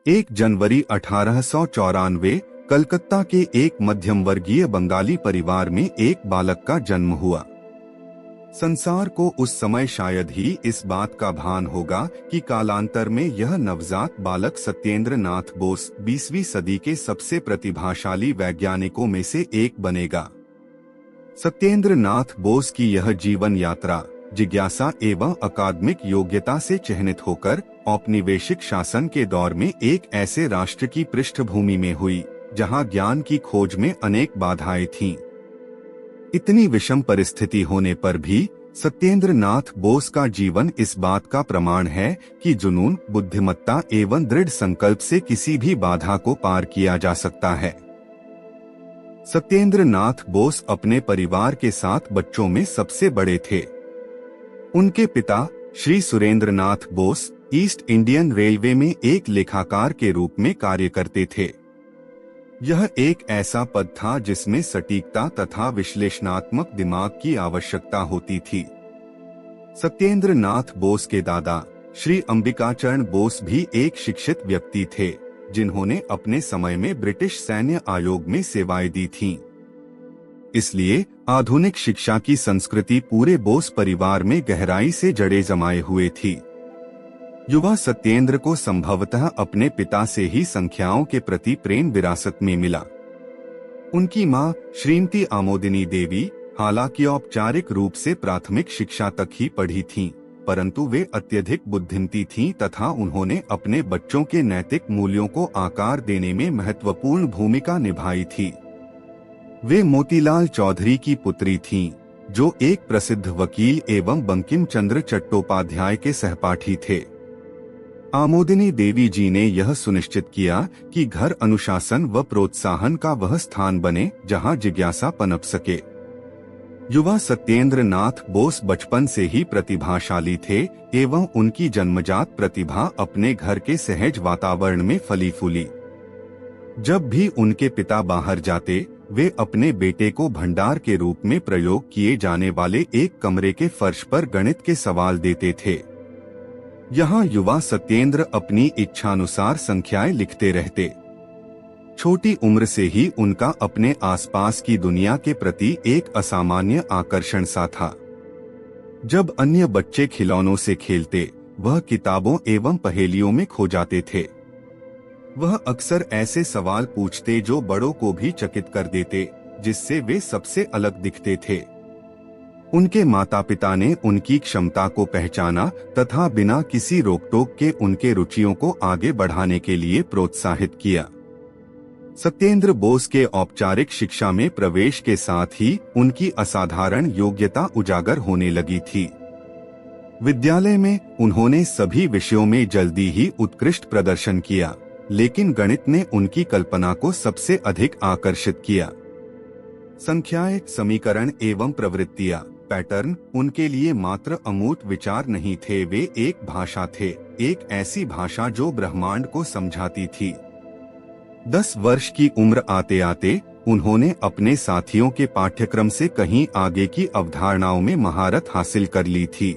1 जनवरी 1894 कलकत्ता के एक मध्यम वर्गीय बंगाली परिवार में एक बालक का जन्म हुआ। संसार को उस समय शायद ही इस बात का भान होगा कि कालांतर में यह नवजात बालक सत्येंद्र नाथ बोस 20वीं सदी के सबसे प्रतिभाशाली वैज्ञानिकों में से एक बनेगा। सत्येंद्र नाथ बोस की यह जीवन यात्रा जिज्ञासा एवं अकादमिक योग्यता से चिह्नित होकर औपनिवेशिक शासन के दौर में एक ऐसे राष्ट्र की पृष्ठभूमि में हुई जहां ज्ञान की खोज में अनेक बाधाएं थीं। इतनी विषम परिस्थिति होने पर भी सत्येंद्र नाथ बोस का जीवन इस बात का प्रमाण है कि जुनून, बुद्धिमत्ता एवं दृढ़ संकल्प से किसी भी बाधा को पार किया जा सकता है। सत्येंद्र नाथ बोस अपने परिवार के 7 बच्चों में सबसे बड़े थे। उनके पिता Shri Surendra Nath Bose east Indian railway में एक लेखाकार के रूप में कार्य करते थे। यह एक ऐसा पद था जिसमें सटीकता तथा विश्लेषणात्मक दिमाग की आवश्यकता होती थी। सत्येंद्र नाथ बोस के दादा श्री अंबिकाचरण बोस भी एक शिक्षित व्यक्ति थे, जिन्होंने अपने समय में ब्रिटिश सैन्य आयोग में सेवाएं दी थीं। इसलिए आधुनिक शिक्षा की संस्कृति पूरे बोस परिवार में गहराई से जड़े जमाए हुए थी। युवा सत्येंद्र को संभवतः अपने पिता से ही संख्याओं के प्रति प्रेम विरासत में मिला। उनकी मां श्रीमती आमोदिनी देवी हालांकि औपचारिक रूप से प्राथमिक शिक्षा तक ही पढ़ी थीं, परंतु वे अत्यधिक बुद्धिमती थीं तथा उन्होंने अपने बच्चों के नैतिक मूल्यों को आकार देने में महत्वपूर्ण भूमिका निभाई थी। वे मोतीलाल चौधरी की पुत्री थीं, जो एक प्रसिद्ध वकील एवं बंकिम चंद्र चट्टोपाध्याय के सहपाठी थे। आमोदिनी देवी जी ने यह सुनिश्चित किया कि घर अनुशासन व प्रोत्साहन का वह स्थान बने जहां जिज्ञासा पनप सके। युवा सत्येंद्र नाथ बोस बचपन से ही प्रतिभाशाली थे एवं उनकी जन्मजात प्रतिभा अपने घर के सहज वातावरण में फली फूली। जब भी उनके पिता बाहर जाते, वे अपने बेटे को भंडार के रूप में प्रयोग किए जाने वाले एक कमरे के फर्श पर गणित के सवाल देते थे। यहाँ युवा सत्येंद्र अपनी इच्छानुसार संख्याएं लिखते रहते। छोटी उम्र से ही उनका अपने आसपास की दुनिया के प्रति एक असामान्य आकर्षण सा था। जब अन्य बच्चे खिलौनों से खेलते, वह किताबों एवं पहेलियों में खो जाते थे। वह अक्सर ऐसे सवाल पूछते जो बड़ों को भी चकित कर देते, जिससे वे सबसे अलग दिखते थे। उनके माता पिता ने उनकी क्षमता को पहचाना तथा बिना किसी रोक-टोक के उनके रुचियों को आगे बढ़ाने के लिए प्रोत्साहित किया। सत्येंद्र बोस के औपचारिक शिक्षा में प्रवेश के साथ ही उनकी असाधारण योग्यता उजागर होने लगी थी। विद्यालय में उन्होंने सभी विषयों में जल्दी ही उत्कृष्ट प्रदर्शन किया, लेकिन गणित ने उनकी कल्पना को सबसे अधिक आकर्षित किया। संख्याएं, समीकरण एवं प्रवृत्तियां, पैटर्न उनके लिए मात्र अमूर्त विचार नहीं थे, वे एक भाषा थे, एक ऐसी भाषा जो ब्रह्मांड को समझाती थी। 10 वर्ष की उम्र आते आते उन्होंने अपने साथियों के पाठ्यक्रम से कहीं आगे की अवधारणाओं में महारत हासिल कर ली थी।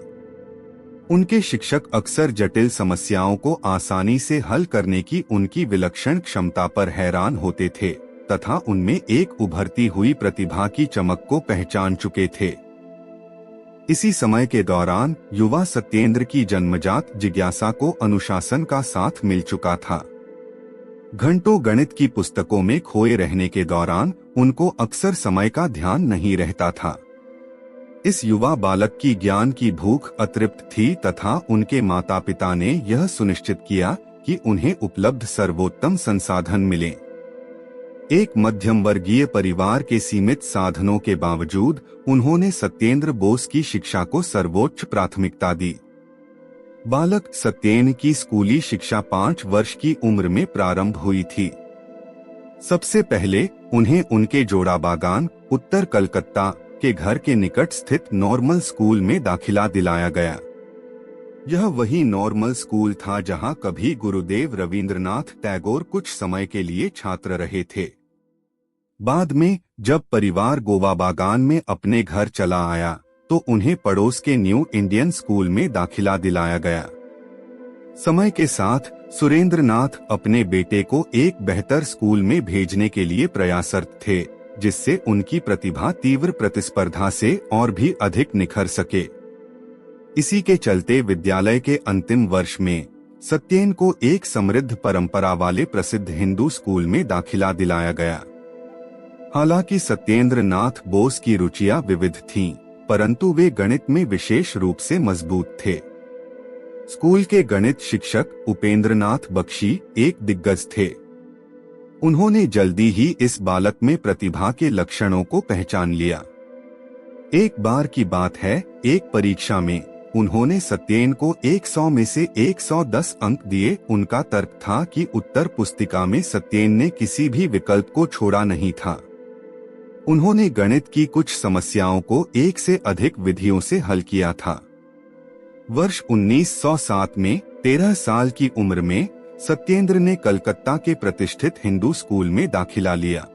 उनके शिक्षक अक्सर जटिल समस्याओं को आसानी से हल करने की उनकी विलक्षण क्षमता पर हैरान होते थे तथा उनमें एक उभरती हुई प्रतिभा की चमक को पहचान चुके थे। इसी समय के दौरान युवा सत्येंद्र की जन्मजात जिज्ञासा को अनुशासन का साथ मिल चुका था। घंटों गणित की पुस्तकों में खोए रहने के दौरान उनको अक्सर समय का ध्यान नहीं रहता था। इस युवा बालक की ज्ञान की भूख अतृप्त थी तथा उनके माता पिता ने यह सुनिश्चित किया कि उन्हें उपलब्ध सर्वोत्तम संसाधन मिलें। एक मध्यम वर्गीय परिवार के सीमित साधनों के बावजूद उन्होंने सत्येंद्र बोस की शिक्षा को सर्वोच्च प्राथमिकता दी। बालक सत्येंद्र की स्कूली शिक्षा 5 वर्ष की उम्र में प्रारंभ हुई थी। सबसे पहले उन्हें उनके जोड़ा बागान, उत्तर कलकत्ता के घर के निकट स्थित नॉर्मल स्कूल में दाखिला दिलाया गया। यह वही नॉर्मल स्कूल था जहां कभी गुरुदेव रवींद्रनाथ टैगोर कुछ समय के लिए छात्र रहे थे। बाद में जब परिवार गोवा बागान में अपने घर चला आया तो उन्हें पड़ोस के न्यू इंडियन स्कूल में दाखिला दिलाया गया। समय के साथ सुरेंद्रनाथ अपने बेटे को एक बेहतर स्कूल में भेजने के लिए प्रयासरत थे, जिससे उनकी प्रतिभा तीव्र प्रतिस्पर्धा से और भी अधिक निखर सके। इसी के चलते विद्यालय के अंतिम वर्ष में सत्येन को एक समृद्ध परंपरा वाले प्रसिद्ध हिंदू स्कूल में दाखिला दिलाया गया। हालांकि सत्येंद्र नाथ बोस की रुचियां विविध थीं, परंतु वे गणित में विशेष रूप से मजबूत थे। स्कूल के गणित शिक्षक उपेंद्रनाथ बख्शी एक दिग्गज थे। उन्होंने जल्दी ही इस बालक में प्रतिभा के लक्षणों को पहचान लिया। एक बार की बात है, एक परीक्षा में उन्होंने सत्येन को 100 में से 110 अंक दिए। उनका तर्क था कि उत्तर पुस्तिका में सत्येन ने किसी भी विकल्प को छोड़ा नहीं था। उन्होंने गणित की कुछ समस्याओं को एक से अधिक विधियों से हल किया था। वर्ष 1907 में 13 साल की उम्र में सत्येंद्र ने कलकत्ता के प्रतिष्ठित हिंदू स्कूल में दाखिला लिया।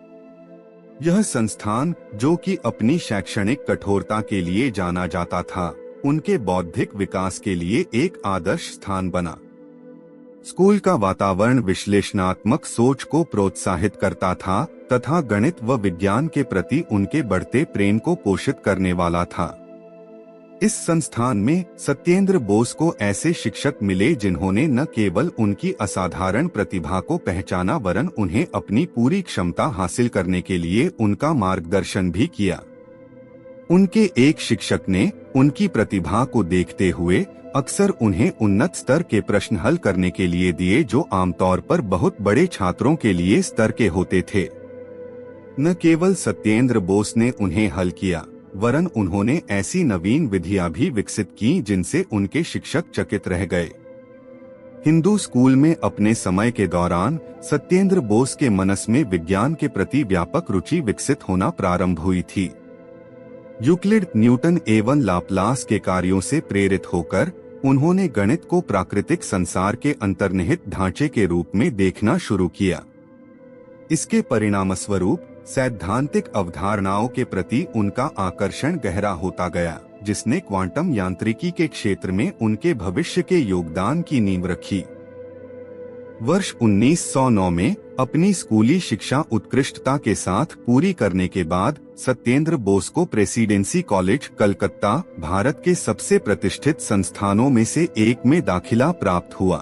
यह संस्थान, जो कि अपनी शैक्षणिक कठोरता के लिए जाना जाता था, उनके बौद्धिक विकास के लिए एक आदर्श स्थान बना। स्कूल का वातावरण विश्लेषणात्मक सोच को प्रोत्साहित करता था तथा गणित व विज्ञान के प्रति उनके बढ़ते प्रेम को पोषित करने वाला था। इस संस्थान में सत्येंद्र बोस को ऐसे शिक्षक मिले जिन्होंने न केवल उनकी असाधारण प्रतिभा को पहचाना, वरन उन्हें अपनी पूरी क्षमता हासिल करने के लिए उनका मार्गदर्शन भी किया। उनके एक शिक्षक ने उनकी प्रतिभा को देखते हुए अक्सर उन्हें उन्नत स्तर के प्रश्न हल करने के लिए दिए, जो आमतौर पर बहुत बड़े छात्रों के लिए स्तर के होते थे। न केवल सत्येंद्र बोस ने उन्हें हल किया, वरन उन्होंने ऐसी नवीन विधियां भी विकसित की जिनसे उनके शिक्षक चकित रह गए। हिंदू स्कूल में अपने समय के दौरान सत्येंद्र बोस के मनस में विज्ञान के प्रति व्यापक रुचि विकसित होना प्रारंभ हुई थी। यूक्लिड, न्यूटन एवं लाप्लास के कार्यों से प्रेरित होकर उन्होंने गणित को प्राकृतिक संसार के अंतर्निहित ढांचे के रूप में देखना शुरू किया। इसके परिणामस्वरूप सैद्धांतिक अवधारणाओं के प्रति उनका आकर्षण गहरा होता गया, जिसने क्वांटम यांत्रिकी के क्षेत्र में उनके भविष्य के योगदान की नींव रखी। वर्ष 1909 में अपनी स्कूली शिक्षा उत्कृष्टता के साथ पूरी करने के बाद सत्येंद्र बोस को प्रेसिडेंसी कॉलेज कलकत्ता, भारत के सबसे प्रतिष्ठित संस्थानों में से एक में दाखिला प्राप्त हुआ।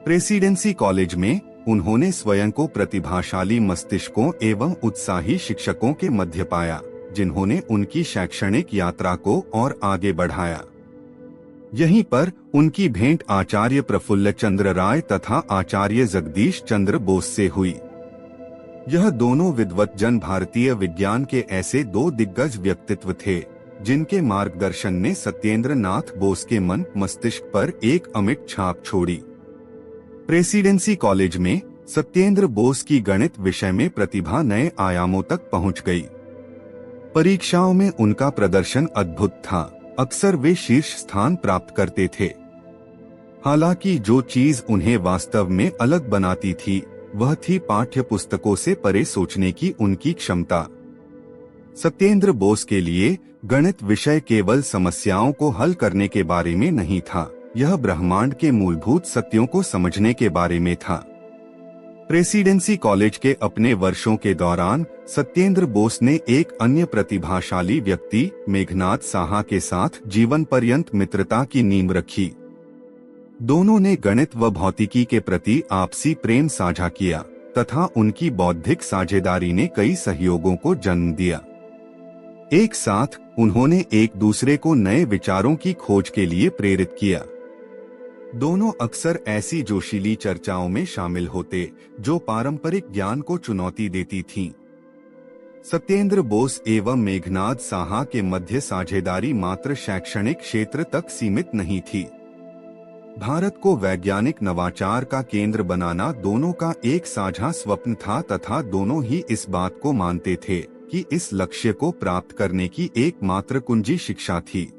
प्रेसिडेंसी कॉलेज में उन्होंने स्वयं को प्रतिभाशाली मस्तिष्कों एवं उत्साही शिक्षकों के मध्य पाया, जिन्होंने उनकी शैक्षणिक यात्रा को और आगे बढ़ाया। यहीं पर उनकी भेंट आचार्य प्रफुल्ल चंद्र राय तथा आचार्य जगदीश चंद्र बोस से हुई। यह दोनों विद्वत जन भारतीय विज्ञान के ऐसे दो दिग्गज व्यक्तित्व थे, जिनके मार्गदर्शन ने सत्येंद्र नाथ बोस के मन मस्तिष्क पर एक अमिट छाप छोड़ी। प्रेसिडेंसी कॉलेज में सत्येंद्र बोस की गणित विषय में प्रतिभा नए आयामों तक पहुंच गई। परीक्षाओं में उनका प्रदर्शन अद्भुत था। अक्सर वे शीर्ष स्थान प्राप्त करते थे। हालांकि जो चीज उन्हें वास्तव में अलग बनाती थी, वह थी पाठ्य पुस्तकों से परे सोचने की उनकी क्षमता। सत्येंद्र बोस के लिए गणित विषय केवल समस्याओं को हल करने के बारे में नहीं था, यह ब्रह्मांड के मूलभूत सत्यों को समझने के बारे में था। प्रेसिडेंसी कॉलेज के अपने वर्षों के दौरान सत्येंद्र बोस ने एक अन्य प्रतिभाशाली व्यक्ति मेघनाद साहा के साथ जीवन पर्यंत मित्रता की नींव रखी। दोनों ने गणित व भौतिकी के प्रति आपसी प्रेम साझा किया तथा उनकी बौद्धिक साझेदारी ने कई सहयोगों को जन्म दिया। एक साथ उन्होंने एक दूसरे को नए विचारों की खोज के लिए प्रेरित किया। दोनों अक्सर ऐसी जोशीली चर्चाओं में शामिल होते जो पारंपरिक ज्ञान को चुनौती देती थीं। सत्येंद्र बोस एवं मेघनाद साहा के मध्य साझेदारी मात्र शैक्षणिक क्षेत्र तक सीमित नहीं थी। भारत को वैज्ञानिक नवाचार का केंद्र बनाना दोनों का एक साझा स्वप्न था तथा दोनों ही इस बात को मानते थे कि इस लक्ष्य को प्राप्त करने की एकमात्र कुंजी शिक्षा थी।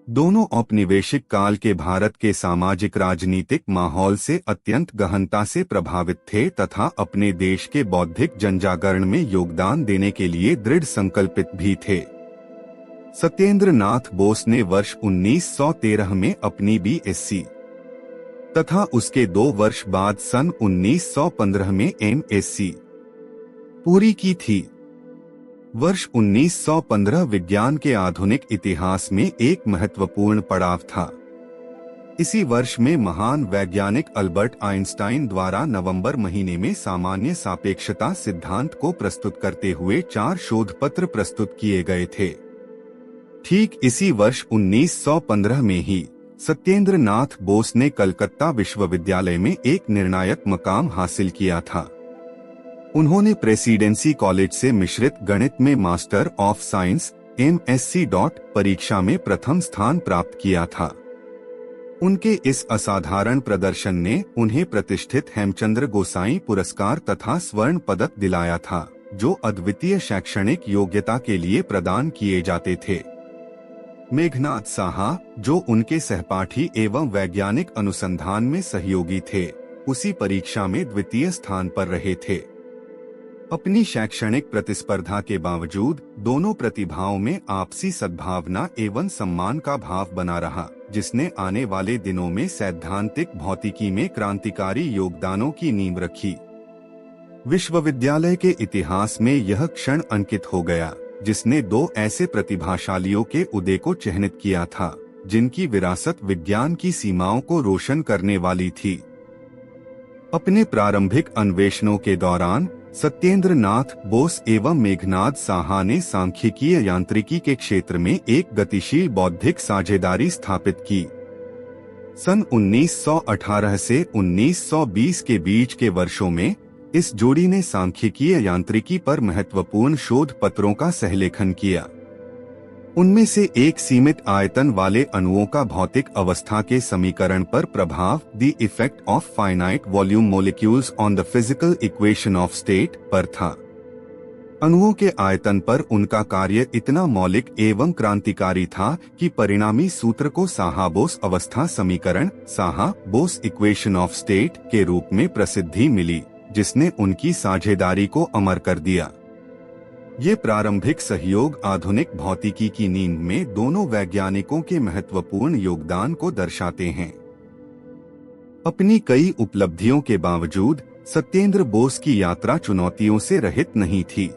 दोनों औपनिवेशिक काल के भारत के सामाजिक राजनीतिक माहौल से अत्यंत गहनता से प्रभावित थे तथा अपने देश के बौद्धिक जनजागरण में योगदान देने के लिए दृढ़ संकल्पित भी थे। सत्येंद्र नाथ बोस ने वर्ष 1913 में अपनी BSc तथा उसके 2 वर्ष बाद सन 1915 में MSc पूरी की थी। वर्ष 1915 विज्ञान के आधुनिक इतिहास में एक महत्वपूर्ण पड़ाव था। इसी वर्ष में महान वैज्ञानिक अल्बर्ट आइंस्टाइन द्वारा नवंबर महीने में सामान्य सापेक्षता सिद्धांत को प्रस्तुत करते हुए 4 शोध पत्र प्रस्तुत किए गए थे। ठीक इसी वर्ष 1915 में ही सत्येंद्र नाथ बोस ने कलकत्ता विश्वविद्यालय में एक निर्णायक मकाम हासिल किया था। उन्होंने प्रेसिडेंसी कॉलेज से मिश्रित गणित में मास्टर ऑफ साइंस MSc परीक्षा में प्रथम स्थान प्राप्त किया था। उनके इस असाधारण प्रदर्शन ने उन्हें प्रतिष्ठित हेमचंद्र गोसाई पुरस्कार तथा स्वर्ण पदक दिलाया था, जो अद्वितीय शैक्षणिक योग्यता के लिए प्रदान किए जाते थे। मेघनाद साहा, जो उनके सहपाठी एवं वैज्ञानिक अनुसंधान में सहयोगी थे, उसी परीक्षा में द्वितीय स्थान पर रहे थे। अपनी शैक्षणिक प्रतिस्पर्धा के बावजूद दोनों प्रतिभाओं में आपसी सद्भावना एवं सम्मान का भाव बना रहा, जिसने आने वाले दिनों में सैद्धांतिक भौतिकी में क्रांतिकारी योगदानों की नींव रखी। विश्वविद्यालय के इतिहास में यह क्षण अंकित हो गया, जिसने 2 ऐसे प्रतिभाशालियों के उदय को चिह्नित किया था, जिनकी विरासत विज्ञान की सीमाओं को रोशन करने वाली थी। अपने प्रारंभिक अन्वेषणों के दौरान सत्येंद्र नाथ बोस एवं मेघनाद साहा ने सांख्यिकीय यांत्रिकी के क्षेत्र में एक गतिशील बौद्धिक साझेदारी स्थापित की। सन 1918 से 1920 के बीच के वर्षों में इस जोड़ी ने सांख्यिकीय यांत्रिकी पर महत्वपूर्ण शोध पत्रों का सहलेखन किया। उनमें से एक सीमित आयतन वाले अणुओं का भौतिक अवस्था के समीकरण पर प्रभाव, the effect of finite volume molecules on the physical equation of state पर था। अणुओं के आयतन पर उनका कार्य इतना मौलिक एवं क्रांतिकारी था कि परिणामी सूत्र को साहा-बोस अवस्था समीकरण, साहा-बोस इक्वेशन ऑफ स्टेट के रूप में प्रसिद्धि मिली, जिसने उनकी साझेदारी को अमर कर दिया। ये प्रारंभिक सहयोग आधुनिक भौतिकी की नींव में दोनों वैज्ञानिकों के महत्वपूर्ण योगदान को दर्शाते हैं। अपनी कई उपलब्धियों के बावजूद सत्येंद्र बोस की यात्रा चुनौतियों से रहित नहीं थी।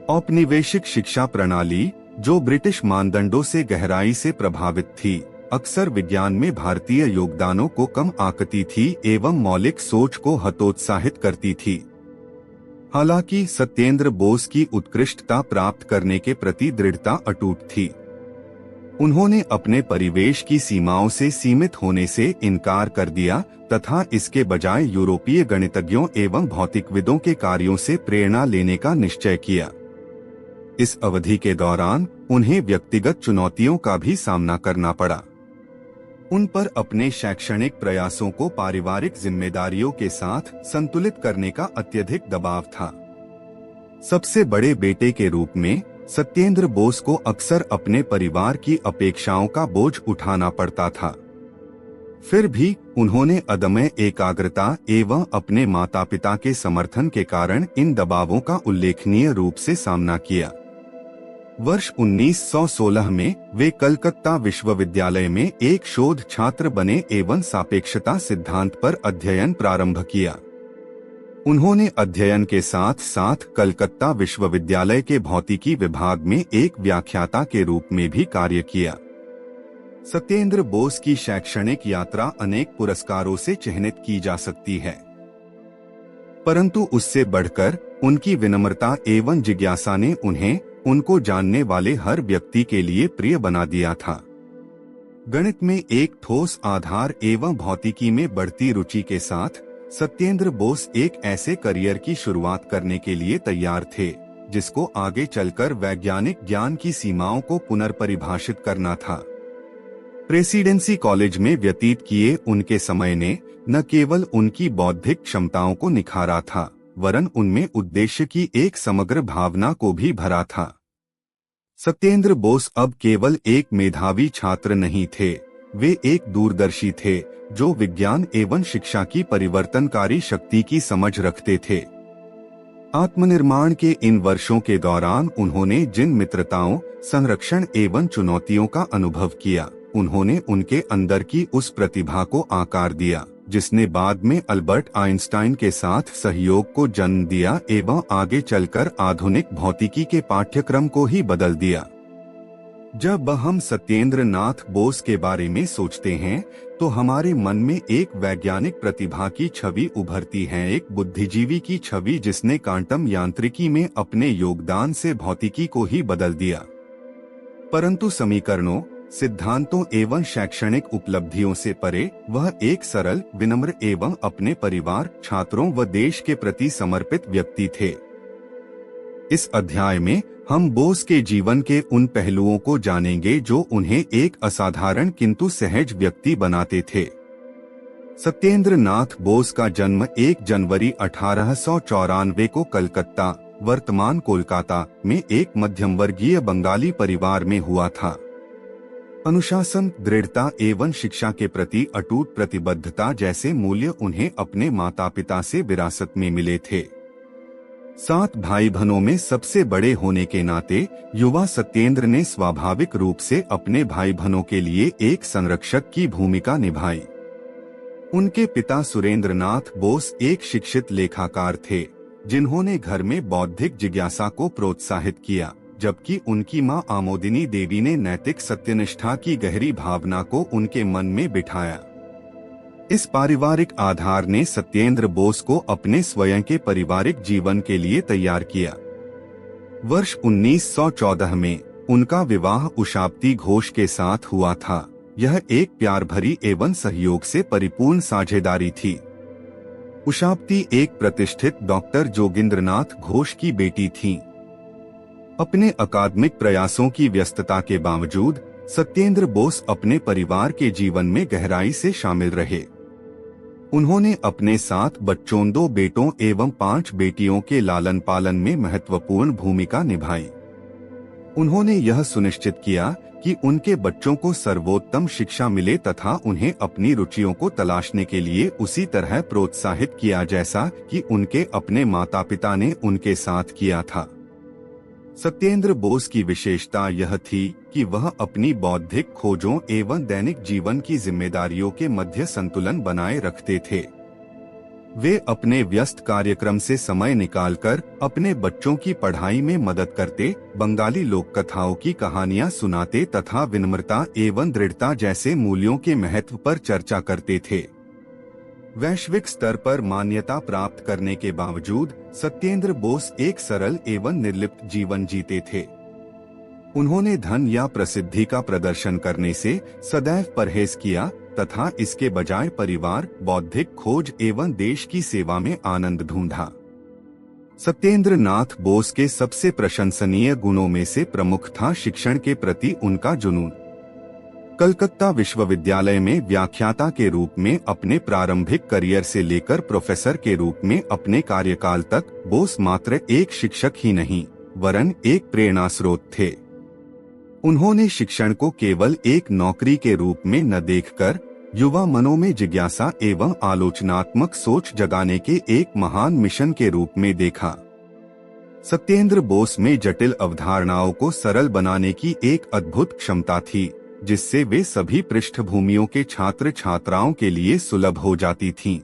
औपनिवेशिक शिक्षा प्रणाली, जो ब्रिटिश मानदंडों से गहराई से प्रभावित थी, अक्सर विज्ञान में भारतीय योगदानों को कम आंकती थी एवं मौलिक सोच को हतोत्साहित करती थी। हालांकि सत्येंद्र बोस की उत्कृष्टता प्राप्त करने के प्रति दृढ़ता अटूट थी। उन्होंने अपने परिवेश की सीमाओं से सीमित होने से इनकार कर दिया तथा इसके बजाय यूरोपीय गणितज्ञों एवं भौतिकविदों के कार्यों से प्रेरणा लेने का निश्चय किया। इस अवधि के दौरान उन्हें व्यक्तिगत चुनौतियों का भी सामना करना पड़ा। उन पर अपने शैक्षणिक प्रयासों को पारिवारिक जिम्मेदारियों के साथ संतुलित करने का अत्यधिक दबाव था। सबसे बड़े बेटे के रूप में सत्येंद्र बोस को अक्सर अपने परिवार की अपेक्षाओं का बोझ उठाना पड़ता था। फिर भी उन्होंने अदम्य एकाग्रता एवं अपने माता पिता के समर्थन के कारण इन दबावों का उल्लेखनीय रूप से सामना किया। वर्ष 1916 में वे कलकत्ता विश्वविद्यालय में एक शोध छात्र बने एवं सापेक्षता सिद्धांत पर अध्ययन प्रारंभ किया। उन्होंने अध्ययन के साथ साथ कलकत्ता विश्वविद्यालय के भौतिकी विभाग में एक व्याख्याता के रूप में भी कार्य किया। सत्येंद्र बोस की शैक्षणिक यात्रा अनेक पुरस्कारों से चिह्नित की जा सकती है, परंतु उससे बढ़कर उनकी विनम्रता एवं जिज्ञासा ने उन्हें उनको जानने वाले हर व्यक्ति के लिए प्रिय बना दिया था। गणित में एक ठोस आधार एवं भौतिकी में बढ़ती रुचि के साथ सत्येंद्र बोस एक ऐसे करियर की शुरुआत करने के लिए तैयार थे, जिसको आगे चलकर वैज्ञानिक ज्ञान की सीमाओं को पुनर्परिभाषित करना था। प्रेसिडेंसी कॉलेज में व्यतीत किए उनके समय ने न केवल उनकी बौद्धिक क्षमताओं को निखारा था, वरन उनमें उद्देश्य की एक समग्र भावना को भी भरा था। सत्येंद्र बोस अब केवल एक मेधावी छात्र नहीं थे, वे एक दूरदर्शी थे जो विज्ञान एवं शिक्षा की परिवर्तनकारी शक्ति की समझ रखते थे। आत्मनिर्माण के इन वर्षों के दौरान उन्होंने जिन मित्रताओं, संरक्षण एवं चुनौतियों का अनुभव किया, उन्होंने उनके अंदर की उस प्रतिभा को आकार दिया जिसने बाद में अल्बर्ट आइंस्टाइन के साथ सहयोग को जन्म दिया एवं आगे चलकर आधुनिक भौतिकी के पाठ्यक्रम को ही बदल दिया। जब हम सत्येंद्र नाथ बोस के बारे में सोचते हैं तो हमारे मन में एक वैज्ञानिक प्रतिभा की छवि उभरती है, एक बुद्धिजीवी की छवि जिसने क्वांटम यांत्रिकी में अपने योगदान से भौतिकी को ही बदल दिया। परंतु समीकरणों, सिद्धांतों एवं शैक्षणिक उपलब्धियों से परे वह एक सरल, विनम्र एवं अपने परिवार, छात्रों व देश के प्रति समर्पित व्यक्ति थे। इस अध्याय में हम बोस के जीवन के उन पहलुओं को जानेंगे जो उन्हें एक असाधारण किंतु सहज व्यक्ति बनाते थे। सत्येंद्र नाथ बोस का जन्म 1 जनवरी 1894 को कलकत्ता, वर्तमान कोलकाता में एक मध्यम वर्गीय बंगाली परिवार में हुआ था। अनुशासन, दृढ़ता एवं शिक्षा के प्रति अटूट प्रतिबद्धता जैसे मूल्य उन्हें अपने माता पिता से विरासत में मिले थे। 7 भाई बहनों में सबसे बड़े होने के नाते युवा सत्येंद्र ने स्वाभाविक रूप से अपने भाई बहनों के लिए एक संरक्षक की भूमिका निभाई। उनके पिता सुरेंद्र नाथ बोस एक शिक्षित लेखाकार थे जिन्होंने घर में बौद्धिक जिज्ञासा को प्रोत्साहित किया, जबकि उनकी मां आमोदिनी देवी ने नैतिक सत्यनिष्ठा की गहरी भावना को उनके मन में बिठाया। इस पारिवारिक आधार ने सत्येंद्र बोस को अपने स्वयं के पारिवारिक जीवन के लिए तैयार किया। वर्ष 1914 में उनका विवाह उषाप्ती घोष के साथ हुआ था। यह एक प्यार भरी एवं सहयोग से परिपूर्ण साझेदारी थी। उषाप्ती एक प्रतिष्ठित डॉक्टर जोगिंद्रनाथ घोष की बेटी थीं। अपने अकादमिक प्रयासों की व्यस्तता के बावजूद सत्येंद्र बोस अपने परिवार के जीवन में गहराई से शामिल रहे। उन्होंने अपने 7 बच्चों, 2 बेटों एवं 5 बेटियों के लालन पालन में महत्वपूर्ण भूमिका निभाई। उन्होंने यह सुनिश्चित किया कि उनके बच्चों को सर्वोत्तम शिक्षा मिले तथा उन्हें अपनी रुचियों को तलाशने के लिए उसी तरह प्रोत्साहित किया जैसा कि उनके अपने माता पिता ने उनके साथ किया था। सत्येंद्र बोस की विशेषता यह थी कि वह अपनी बौद्धिक खोजों एवं दैनिक जीवन की जिम्मेदारियों के मध्य संतुलन बनाए रखते थे। वे अपने व्यस्त कार्यक्रम से समय निकालकर अपने बच्चों की पढ़ाई में मदद करते, बंगाली लोक कथाओं की कहानियां सुनाते तथा विनम्रता एवं दृढ़ता जैसे मूल्यों के महत्व पर चर्चा करते थे। वैश्विक स्तर पर मान्यता प्राप्त करने के बावजूद सत्येंद्र बोस एक सरल एवं निर्लिप्त जीवन जीते थे। उन्होंने धन या प्रसिद्धि का प्रदर्शन करने से सदैव परहेज किया तथा इसके बजाय परिवार, बौद्धिक खोज एवं देश की सेवा में आनंद ढूंढा। सत्येंद्र नाथ बोस के सबसे प्रशंसनीय गुणों में से प्रमुख था शिक्षण के प्रति उनका जुनून। कलकत्ता विश्वविद्यालय में व्याख्याता के रूप में अपने प्रारंभिक करियर से लेकर प्रोफेसर के रूप में अपने कार्यकाल तक बोस मात्र एक शिक्षक ही नहीं वरन एक प्रेरणा स्रोत थे। उन्होंने शिक्षण को केवल एक नौकरी के रूप में न देखकर युवा मनों में जिज्ञासा एवं आलोचनात्मक सोच जगाने के एक महान मिशन के रूप में देखा। सत्येंद्र बोस में जटिल अवधारणाओं को सरल बनाने की एक अद्भुत क्षमता थी, जिससे वे सभी पृष्ठभूमियों के छात्र छात्राओं के लिए सुलभ हो जाती थीं।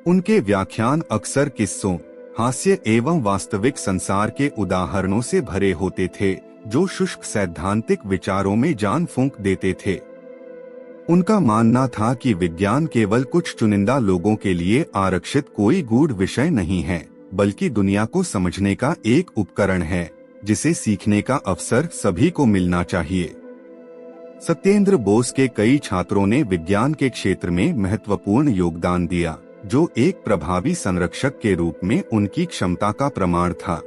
उनके व्याख्यान अक्सर किस्सों, हास्य एवं वास्तविक संसार के उदाहरणों से भरे होते थे, जो शुष्क सैद्धांतिक विचारों में जान फूंक देते थे। उनका मानना था कि विज्ञान केवल कुछ चुनिंदा लोगों के लिए आरक्षित कोई गूढ़ विषय नहीं है, बल्कि दुनिया को समझने का एक उपकरण है, जिसे सीखने का अवसर सभी को मिलना चाहिए। सत्येंद्र बोस के कई छात्रों ने विज्ञान के क्षेत्र में महत्वपूर्ण योगदान दिया, जो एक प्रभावी संरक्षक के रूप में उनकी क्षमता का प्रमाण था।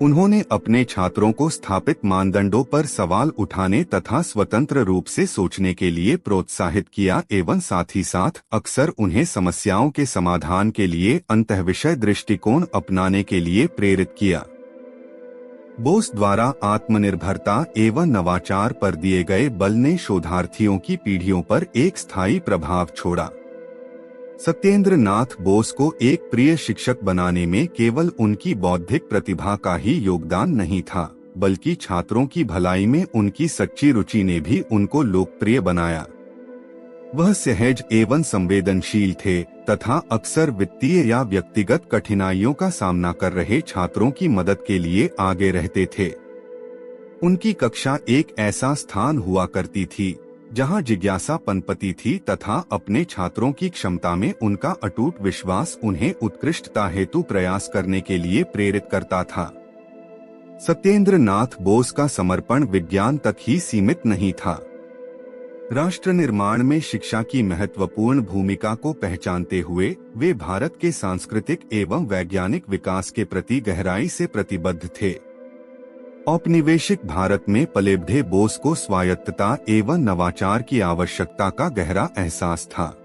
उन्होंने अपने छात्रों को स्थापित मानदंडों पर सवाल उठाने तथा स्वतंत्र रूप से सोचने के लिए प्रोत्साहित किया एवं साथ ही साथ अक्सर उन्हें समस्याओं के समाधान के लिए अंतःविषय दृष्टिकोण अपनाने के लिए प्रेरित किया। बोस द्वारा आत्मनिर्भरता एवं नवाचार पर दिए गए बल ने शोधार्थियों की पीढ़ियों पर एक स्थायी प्रभाव छोड़ा। सत्येंद्र नाथ बोस को एक प्रिय शिक्षक बनाने में केवल उनकी बौद्धिक प्रतिभा का ही योगदान नहीं था, बल्कि छात्रों की भलाई में उनकी सच्ची रुचि ने भी उनको लोकप्रिय बनाया। वह सहज एवं संवेदनशील थे तथा अक्सर वित्तीय या व्यक्तिगत कठिनाइयों का सामना कर रहे छात्रों की मदद के लिए आगे रहते थे। उनकी कक्षा एक ऐसा स्थान हुआ करती थी जहां जिज्ञासा पनपती थी तथा अपने छात्रों की क्षमता में उनका अटूट विश्वास उन्हें उत्कृष्टता हेतु प्रयास करने के लिए प्रेरित करता था। सत्येंद्र नाथ बोस का समर्पण विज्ञान तक ही सीमित नहीं था। राष्ट्र निर्माण में शिक्षा की महत्वपूर्ण भूमिका को पहचानते हुए वे भारत के सांस्कृतिक एवं वैज्ञानिक विकास के प्रति गहराई से प्रतिबद्ध थे। औपनिवेशिक भारत में पले बढ़े बोस को स्वायत्तता एवं नवाचार की आवश्यकता का गहरा एहसास था।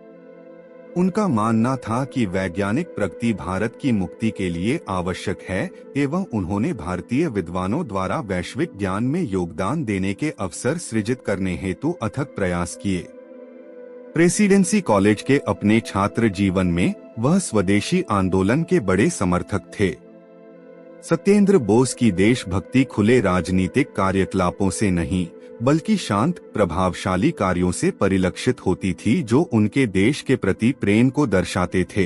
उनका मानना था कि वैज्ञानिक प्रगति भारत की मुक्ति के लिए आवश्यक है एवं उन्होंने भारतीय विद्वानों द्वारा वैश्विक ज्ञान में योगदान देने के अवसर सृजित करने हेतु अथक प्रयास किए। प्रेसिडेंसी कॉलेज के अपने छात्र जीवन में वह स्वदेशी आंदोलन के बड़े समर्थक थे। सत्येंद्र बोस की देशभक्ति खुले राजनीतिक कार्यकलापों से नहीं बल्कि शांत प्रभावशाली कार्यों से परिलक्षित होती थी जो उनके देश के प्रति प्रेम को दर्शाते थे।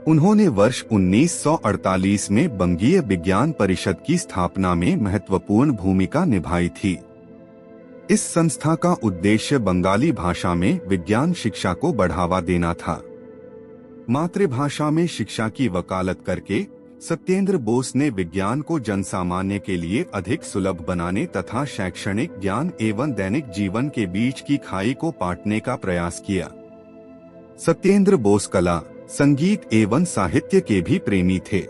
उन्होंने वर्ष 1948 में बंगीय विज्ञान परिषद की स्थापना में महत्वपूर्ण भूमिका निभाई थी। इस संस्था का उद्देश्य बंगाली भाषा में विज्ञान शिक्षा को बढ़ावा देना था। मातृभाषा में शिक्षा की वकालत करके सत्येंद्र बोस ने विज्ञान को जनसामान्य के लिए अधिक सुलभ बनाने तथा शैक्षणिक ज्ञान एवं दैनिक जीवन के बीच की खाई को पाटने का प्रयास किया। सत्येंद्र बोस कला, संगीत एवं साहित्य के भी प्रेमी थे।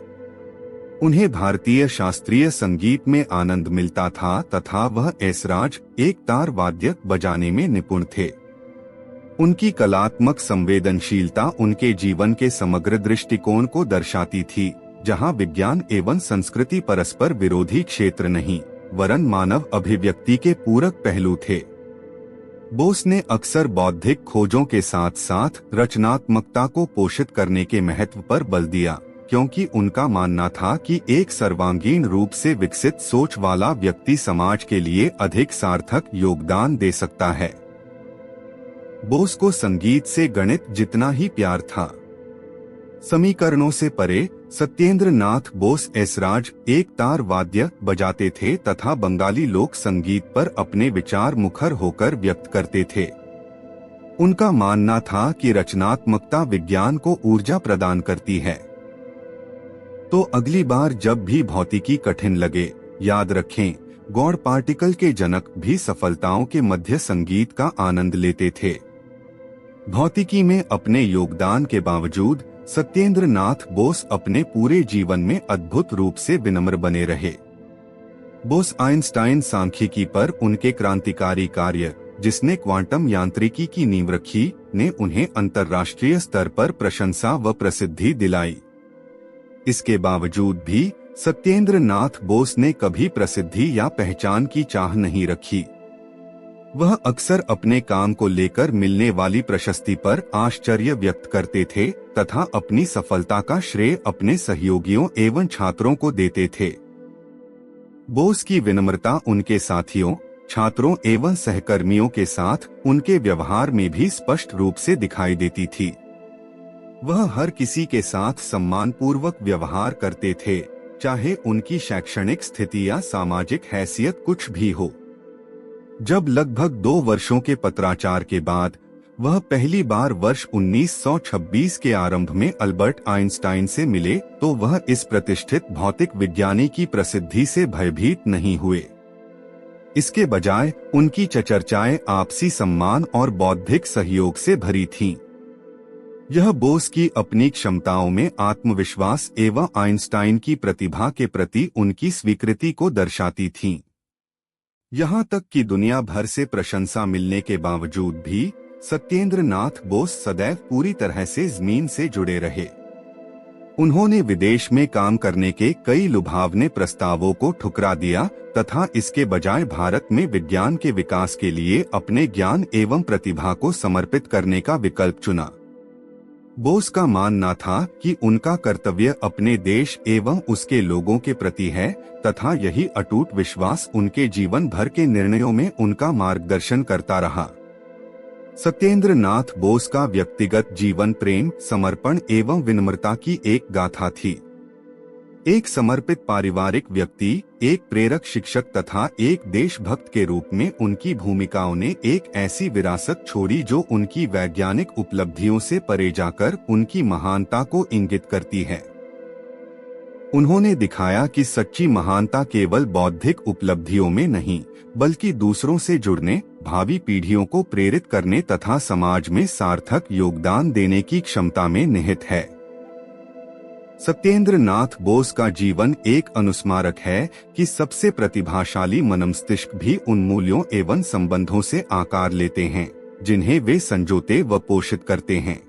उन्हें भारतीय शास्त्रीय संगीत में आनंद मिलता था तथा वह ऐसराज एक तार वाद्य बजाने में निपुण थे। उनकी कलात्मक संवेदनशीलता उनके जीवन के समग्र दृष्टिकोण को दर्शाती थी, जहां विज्ञान एवं संस्कृति परस्पर विरोधी क्षेत्र नहीं वरन मानव अभिव्यक्ति के पूरक पहलू थे। बोस ने अक्सर बौद्धिक खोजों के साथ साथ रचनात्मकता को पोषित करने के महत्व पर बल दिया, क्योंकि उनका मानना था कि एक सर्वांगीण रूप से विकसित सोच वाला व्यक्ति समाज के लिए अधिक सार्थक योगदान दे सकता है। बोस को संगीत से गणित जितना ही प्यार था। समीकरणों से परे सत्येंद्र नाथ बोस ऐसराज एक तार वाद्य बजाते थे तथा बंगाली लोक संगीत पर अपने विचार मुखर होकर व्यक्त करते थे। उनका मानना था कि रचनात्मकता विज्ञान को ऊर्जा प्रदान करती है। तो अगली बार जब भी भौतिकी कठिन लगे, याद रखें, गॉड पार्टिकल के जनक भी सफलताओं के मध्य संगीत का आनंद लेते थे। भौतिकी में अपने योगदान के बावजूद सत्येंद्र नाथ बोस अपने पूरे जीवन में अद्भुत रूप से विनम्र बने रहे। बोस आइंस्टाइन सांख्यिकी पर उनके क्रांतिकारी कार्य, जिसने क्वांटम यांत्रिकी की नींव रखी, ने उन्हें अंतर्राष्ट्रीय स्तर पर प्रशंसा व प्रसिद्धि दिलाई। इसके बावजूद भी सत्येंद्र नाथ बोस ने कभी प्रसिद्धि या पहचान की चाह नहीं रखी। वह अक्सर अपने काम को लेकर मिलने वाली प्रशस्ति पर आश्चर्य व्यक्त करते थे तथा अपनी सफलता का श्रेय अपने सहयोगियों एवं छात्रों को देते थे। बोस की विनम्रता उनके साथियों, छात्रों एवं सहकर्मियों के साथ उनके व्यवहार में भी स्पष्ट रूप से दिखाई देती थी। वह हर किसी के साथ सम्मानपूर्वक व्यवहार करते थे, चाहे उनकी शैक्षणिक स्थिति या सामाजिक हैसियत कुछ भी हो। जब लगभग 2 वर्षों के पत्राचार के बाद वह पहली बार वर्ष 1926 के आरंभ में अल्बर्ट आइंस्टाइन से मिले, तो वह इस प्रतिष्ठित भौतिक विज्ञानी की प्रसिद्धि से भयभीत नहीं हुए। इसके बजाय उनकी चर्चाएं आपसी सम्मान और बौद्धिक सहयोग से भरी थीं। यह बोस की अपनी क्षमताओं में आत्मविश्वास एवं आइंस्टाइन की प्रतिभा के प्रति उनकी स्वीकृति को दर्शाती थीं। यहाँ तक कि दुनिया भर से प्रशंसा मिलने के बावजूद भी सत्येंद्र नाथ बोस सदैव पूरी तरह से जमीन से जुड़े रहे। उन्होंने विदेश में काम करने के कई लुभावने प्रस्तावों को ठुकरा दिया तथा इसके बजाय भारत में विज्ञान के विकास के लिए अपने ज्ञान एवं प्रतिभा को समर्पित करने का विकल्प चुना। बोस का मानना था कि उनका कर्तव्य अपने देश एवं उसके लोगों के प्रति है तथा यही अटूट विश्वास उनके जीवन भर के निर्णयों में उनका मार्गदर्शन करता रहा। सत्येंद्र नाथ बोस का व्यक्तिगत जीवन प्रेम, समर्पण एवं विनम्रता की एक गाथा थी। एक समर्पित पारिवारिक व्यक्ति, एक प्रेरक शिक्षक तथा एक देशभक्त के रूप में उनकी भूमिकाओं ने एक ऐसी विरासत छोड़ी जो उनकी वैज्ञानिक उपलब्धियों से परे जाकर उनकी महानता को इंगित करती है। उन्होंने दिखाया कि सच्ची महानता केवल बौद्धिक उपलब्धियों में नहीं, बल्कि दूसरों से जुड़ने, भावी पीढ़ियों को प्रेरित करने तथा समाज में सार्थक योगदान देने की क्षमता में निहित है। सत्येंद्र नाथ बोस का जीवन एक अनुस्मारक है कि सबसे प्रतिभाशाली मस्तिष्क भी उन मूल्यों एवं संबंधों से आकार लेते हैं जिन्हें वे संजोते व पोषित करते हैं।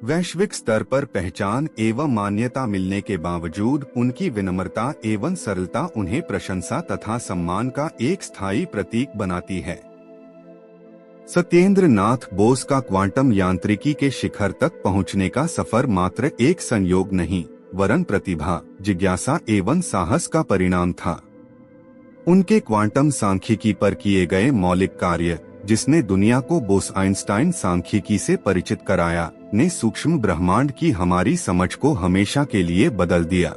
वैश्विक स्तर पर पहचान एवं मान्यता मिलने के बावजूद उनकी विनम्रता एवं सरलता उन्हें प्रशंसा तथा सम्मान का एक स्थायी प्रतीक बनाती है। सत्येंद्र नाथ बोस का क्वांटम यांत्रिकी के शिखर तक पहुंचने का सफर मात्र एक संयोग नहीं, वरन प्रतिभा, जिज्ञासा एवं साहस का परिणाम था। उनके क्वांटम सांख्यिकी पर किए गए मौलिक कार्य, जिसने दुनिया को बोस-आइंस्टाइन सांख्यिकी से परिचित कराया, ने सूक्ष्म ब्रह्मांड की हमारी समझ को हमेशा के लिए बदल दिया।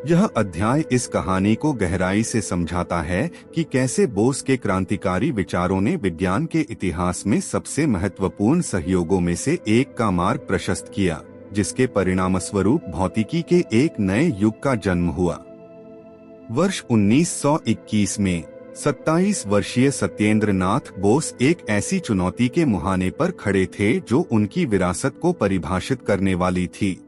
यह अध्याय इस कहानी को गहराई से समझाता है कि कैसे बोस के क्रांतिकारी विचारों ने विज्ञान के इतिहास में सबसे महत्वपूर्ण सहयोगों में से एक का मार्ग प्रशस्त किया, जिसके परिणामस्वरूप भौतिकी के एक नए युग का जन्म हुआ। वर्ष 1921 में 27 वर्षीय सत्येंद्र नाथ बोस एक ऐसी चुनौती के मुहाने पर खड़े थे जो उनकी विरासत को परिभाषित करने वाली थी।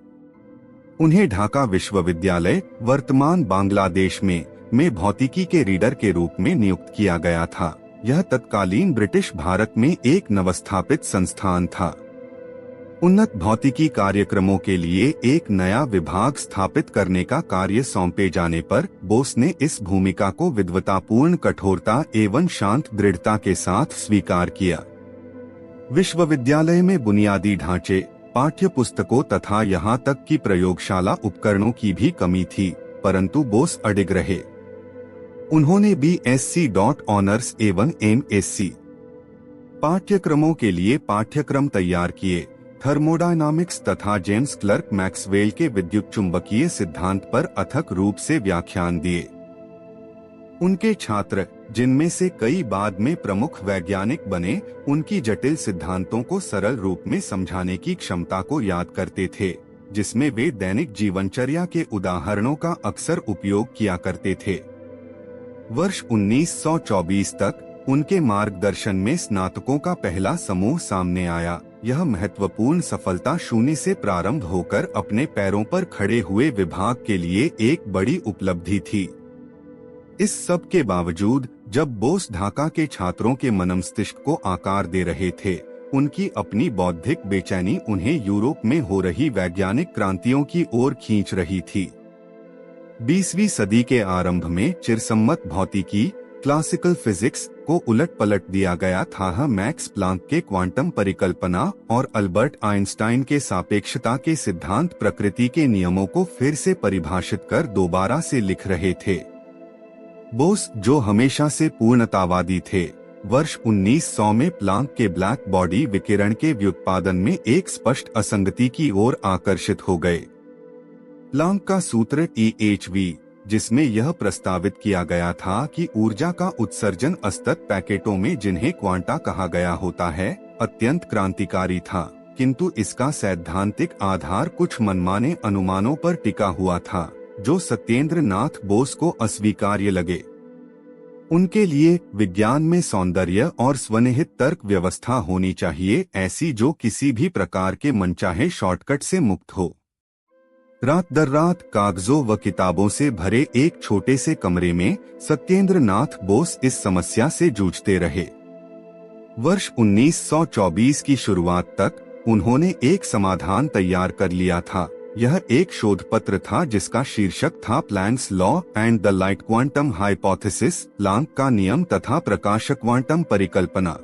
उन्हें ढाका विश्वविद्यालय, वर्तमान बांग्लादेश में भौतिकी के रीडर के रूप में नियुक्त किया गया था। यह तत्कालीन ब्रिटिश भारत में एक नवस्थापित संस्थान था। उन्नत भौतिकी कार्यक्रमों के लिए एक नया विभाग स्थापित करने का कार्य सौंपे जाने पर बोस ने इस भूमिका को विद्वतापूर्ण कठोरता एवं शांत दृढ़ता के साथ स्वीकार किया। विश्वविद्यालय में बुनियादी ढांचे, पाठ्य पुस्तकों तथा यहाँ तक कि प्रयोगशाला उपकरणों की भी कमी थी, परंतु बोस अडिग रहे। उन्होंने BSc ऑनर्स एवं MSc पाठ्यक्रमों के लिए पाठ्यक्रम तैयार किए। थर्मोडायनामिक्स तथा जेम्स क्लर्क मैक्सवेल के विद्युत चुंबकीय सिद्धांत पर अथक रूप से व्याख्यान दिए। उनके छात्र, जिनमें से कई बाद में प्रमुख वैज्ञानिक बने, उनकी जटिल सिद्धांतों को सरल रूप में समझाने की क्षमता को याद करते थे, जिसमें वे दैनिक जीवनचर्या के उदाहरणों का अक्सर उपयोग किया करते थे। वर्ष 1924 तक उनके मार्गदर्शन में स्नातकों का पहला समूह सामने आया। यह महत्वपूर्ण सफलता शून्य से प्रारंभ होकर अपने पैरों पर खड़े हुए विभाग के लिए एक बड़ी उपलब्धि थी। इस सब के बावजूद जब बोस ढाका के छात्रों के मस्तिष्क को आकार दे रहे थे, उनकी अपनी बौद्धिक बेचैनी उन्हें यूरोप में हो रही वैज्ञानिक क्रांतियों की ओर खींच रही थी। 20वीं सदी के आरंभ में चिरसम्मत भौतिकी, क्लासिकल फिजिक्स को उलट पलट दिया गया था। मैक्स प्लांक के क्वांटम परिकल्पना और अल्बर्ट आइंस्टाइन के सापेक्षता के सिद्धांत प्रकृति के नियमों को फिर से परिभाषित कर दोबारा से लिख रहे थे। बोस, जो हमेशा से पूर्णतावादी थे, वर्ष 1900 में प्लांक के ब्लैक बॉडी विकिरण के व्युत्पादन में एक स्पष्ट असंगति की ओर आकर्षित हो गए। प्लांक का सूत्र EHV, जिसमें यह प्रस्तावित किया गया था कि ऊर्जा का उत्सर्जन असतत पैकेटों में, जिन्हें क्वांटा कहा गया होता है, अत्यंत क्रांतिकारी था, किंतु इसका सैद्धांतिक आधार कुछ मनमाने अनुमानों पर टिका हुआ था, जो सत्येंद्र नाथ बोस को अस्वीकार्य लगे। उनके लिए विज्ञान में सौंदर्य और स्वनिहित तर्क व्यवस्था होनी चाहिए, ऐसी जो किसी भी प्रकार के मनचाहे शॉर्टकट से मुक्त हो। रात दर रात कागजों व किताबों से भरे एक छोटे से कमरे में सत्येंद्र नाथ बोस इस समस्या से जूझते रहे। वर्ष 1924 की शुरुआत तक उन्होंने एक समाधान तैयार कर लिया था। यह एक शोध पत्र था जिसका शीर्षक था planks law and the light quantum hypothesis, Planck का नियम तथा प्रकाश क्वांटम परिकल्पना।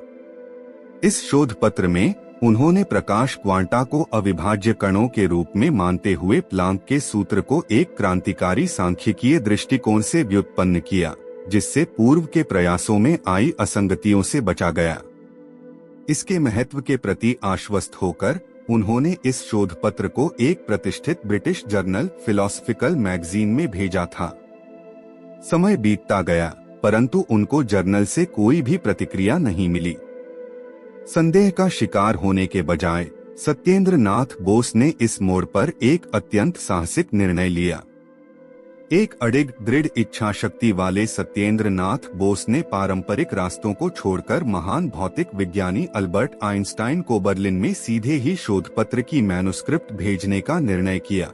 इस शोध पत्र में उन्होंने प्रकाश क्वांटा को अविभाज्य कणों के रूप में मानते हुए प्लांक के सूत्र को एक क्रांतिकारी सांख्यिकीय दृष्टिकोण से व्युत्पन्न किया, जिससे पूर्व के प्रयासों में आई असंगतियों से बचा गया। इसके महत्व के प्रति आश्वस्त होकर उन्होंने इस शोध पत्र को एक प्रतिष्ठित ब्रिटिश जर्नल फिलोसफिकल मैगजीन में भेजा था। समय बीतता गया, परंतु उनको जर्नल से कोई भी प्रतिक्रिया नहीं मिली। संदेह का शिकार होने के बजाय सत्येंद्र नाथ बोस ने इस मोड़ पर एक अत्यंत साहसिक निर्णय लिया। एक अडिग दृढ़ इच्छा शक्ति वाले सत्येंद्र नाथ बोस ने पारंपरिक रास्तों को छोड़कर महान भौतिक विज्ञानी अल्बर्ट आइंस्टाइन को बर्लिन में सीधे ही शोध पत्र की मैन्युस्क्रिप्ट भेजने का निर्णय किया।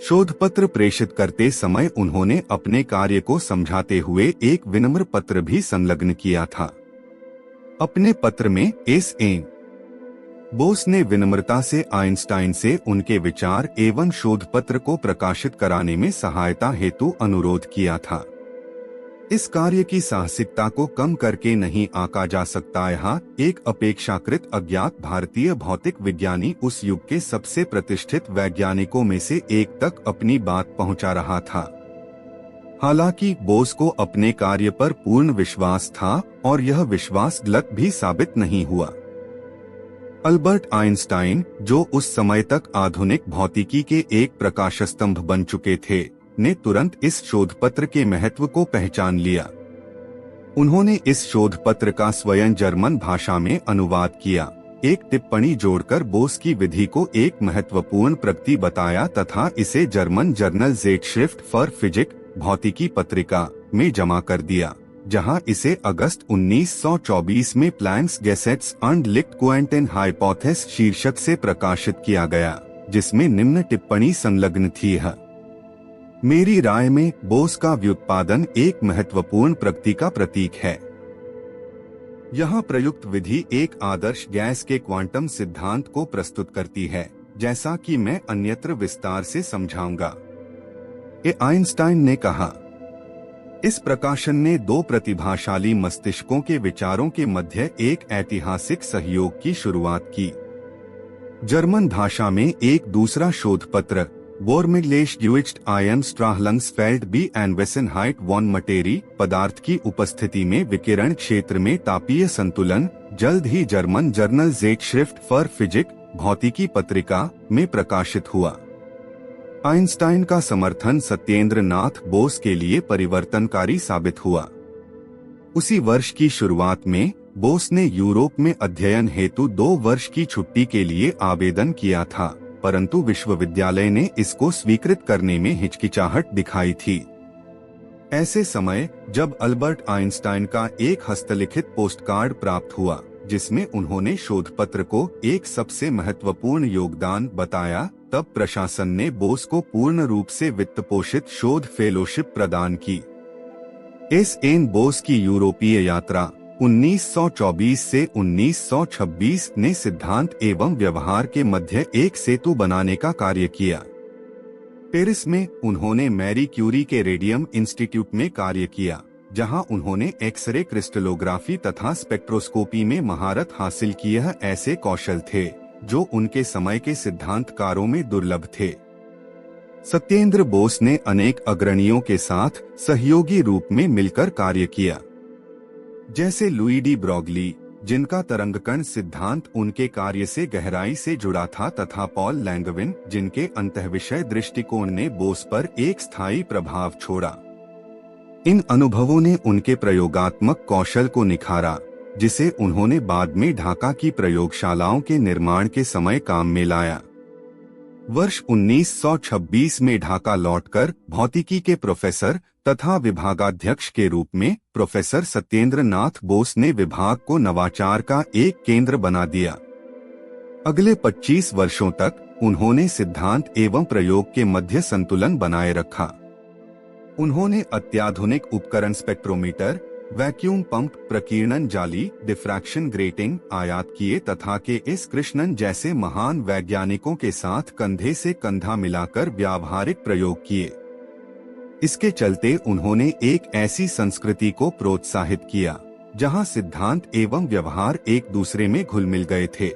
शोध पत्र प्रेषित करते समय उन्होंने अपने कार्य को समझाते हुए एक विनम्र पत्र भी संलग्न किया था। अपने पत्र में एस.एन. बोस ने विनम्रता से आइंस्टाइन से उनके विचार एवं शोध पत्र को प्रकाशित कराने में सहायता हेतु अनुरोध किया था। इस कार्य की साहसिकता को कम करके नहीं आंका जा सकता। यहाँ एक अपेक्षाकृत अज्ञात भारतीय भौतिक विज्ञानी उस युग के सबसे प्रतिष्ठित वैज्ञानिकों में से एक तक अपनी बात पहुंचा रहा था। हालांकि बोस को अपने कार्य पर पूर्ण विश्वास था और यह विश्वास गलत भी साबित नहीं हुआ। अल्बर्ट आइंस्टाइन, जो उस समय तक आधुनिक भौतिकी के एक प्रकाश स्तंभ बन चुके थे, ने तुरंत इस शोध पत्र के महत्व को पहचान लिया। उन्होंने इस शोध पत्र का स्वयं जर्मन भाषा में अनुवाद किया, एक टिप्पणी जोड़कर बोस की विधि को एक महत्वपूर्ण प्रगति बताया तथा इसे जर्मन जर्नल ज़ेटश्रिफ्ट फॉर फिजिक भौतिकी पत्रिका में जमा कर दिया, जहां इसे अगस्त 1924 में प्लैंक्स गेसेट्स एंड लिक्ट क्वांटन हाइपोथेसिस शीर्षक से प्रकाशित किया गया, जिसमें निम्न टिप्पणी संलग्न थी है। मेरी राय में बोस का व्युत्पादन एक महत्वपूर्ण प्रगति का प्रतीक है। यहाँ प्रयुक्त विधि एक आदर्श गैस के क्वांटम सिद्धांत को प्रस्तुत करती है, जैसा कि मैं अन्यत्र विस्तार से समझाऊंगा। आइंस्टाइन ने कहा, इस प्रकाशन ने दो प्रतिभाशाली मस्तिष्कों के विचारों के मध्य एक ऐतिहासिक सहयोग की शुरुआत की। जर्मन भाषा में एक दूसरा शोध पत्र वोर्मिगलेश यूइच्ड आयन स्ट्राहलंग्सफेल्ड बी एनवेसेनहाइट वॉन मटेरी पदार्थ की उपस्थिति में विकिरण क्षेत्र में तापीय संतुलन जल्द ही जर्मन जर्नल ज़ेटश्रिफ्ट फॉर फिजिक भौतिकी पत्रिका में प्रकाशित हुआ। आइंस्टाइन का समर्थन सत्येंद्र नाथ बोस के लिए परिवर्तनकारी साबित हुआ। उसी वर्ष की शुरुआत में बोस ने यूरोप में अध्ययन हेतु 2 वर्ष की छुट्टी के लिए आवेदन किया था, परंतु विश्वविद्यालय ने इसको स्वीकृत करने में हिचकिचाहट दिखाई थी। ऐसे समय जब अल्बर्ट आइंस्टाइन का एक हस्तलिखित पोस्टकार्ड प्राप्त हुआ, जिसमें उन्होंने शोध पत्र को एक सबसे महत्वपूर्ण योगदान बताया, तब प्रशासन ने बोस को पूर्ण रूप से वित्त पोषित शोध फेलोशिप प्रदान की। एस.एन. बोस की यूरोपीय यात्रा 1924 से 1926 ने सिद्धांत एवं व्यवहार के मध्य एक सेतु बनाने का कार्य किया। पेरिस में उन्होंने मैरी क्यूरी के रेडियम इंस्टीट्यूट में कार्य किया, जहां उन्होंने एक्सरे क्रिस्टलोग्राफी तथा स्पेक्ट्रोस्कोपी में महारत हासिल की। यह ऐसे कौशल थे जो उनके समय के सिद्धांतकारों में दुर्लभ थे। सत्येंद्र बोस ने अनेक अग्रणियों के साथ सहयोगी रूप में मिलकर कार्य किया, जैसे लुई डी ब्रॉगली, जिनका तरंगकण सिद्धांत उनके कार्य से गहराई से जुड़ा था, तथा पॉल लैंगविन, जिनके अंतःविषय दृष्टिकोण ने बोस पर एक स्थायी प्रभाव छोड़ा। इन अनुभवों ने उनके प्रयोगात्मक कौशल को निखारा, जिसे उन्होंने बाद में ढाका की प्रयोगशालाओं के निर्माण के समय काम में लाया। वर्ष 1926 में ढाका लौटकर भौतिकी के प्रोफेसर तथा विभागाध्यक्ष के रूप में प्रोफेसर सत्येंद्र नाथ बोस ने विभाग को नवाचार का एक केंद्र बना दिया। अगले 25 वर्षों तक उन्होंने सिद्धांत एवं प्रयोग के मध्य संतुलन बनाए रखा। उन्होंने अत्याधुनिक उपकरण स्पेक्ट्रोमीटर, वैक्यूम पंप, प्रकीर्णन जाली, डिफ्रैक्शन ग्रेटिंग आयात किए तथा के.एस. कृष्णन जैसे महान वैज्ञानिकों के साथ कंधे से कंधा मिलाकर व्यावहारिक प्रयोग किए। इसके चलते उन्होंने एक ऐसी संस्कृति को प्रोत्साहित किया जहां सिद्धांत एवं व्यवहार एक दूसरे में घुल मिल गए थे।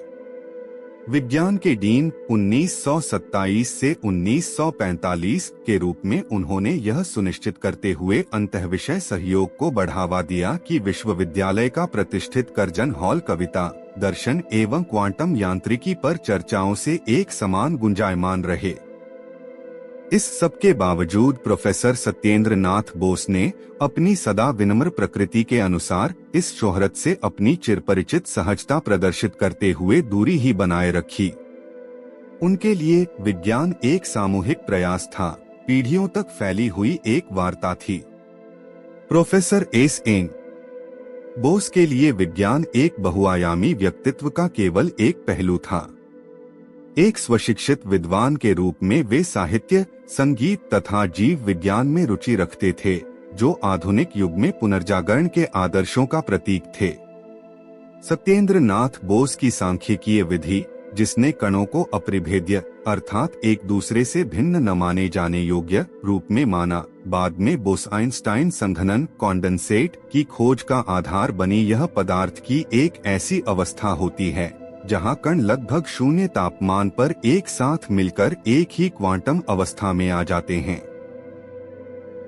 विज्ञान के डीन 1927 से 1945 के रूप में उन्होंने यह सुनिश्चित करते हुए अंतःविषय सहयोग को बढ़ावा दिया कि विश्वविद्यालय का प्रतिष्ठित कर्जन हॉल कविता, दर्शन एवं क्वांटम यांत्रिकी पर चर्चाओं से एक समान गुंजायमान रहे। इस सब के बावजूद प्रोफेसर सत्येंद्र नाथ बोस ने अपनी सदा विनम्र प्रकृति के अनुसार इस शोहरत से अपनी चिरपरिचित सहजता प्रदर्शित करते हुए दूरी ही बनाए रखी। उनके लिए विज्ञान एक सामूहिक प्रयास था, पीढ़ियों तक फैली हुई एक वार्ता थी। Professor SN. बोस के लिए विज्ञान एक बहुआयामी व्यक्तित्व का केवल एक पहलू था। एक स्वशिक्षित विद्वान के रूप में वे साहित्य, संगीत तथा जीव विज्ञान में रुचि रखते थे, जो आधुनिक युग में पुनर्जागरण के आदर्शों का प्रतीक थे। सत्येंद्र नाथ बोस की सांख्यिकीय विधि, जिसने कणों को अपरिभेद्य अर्थात एक दूसरे से भिन्न न माने जाने योग्य रूप में माना, बाद में बोस-आइंस्टाइन संघनन कॉन्डेंसेट की खोज का आधार बनी। यह पदार्थ की एक ऐसी अवस्था होती है जहां कण लगभग शून्य तापमान पर एक साथ मिलकर एक ही क्वांटम अवस्था में आ जाते हैं।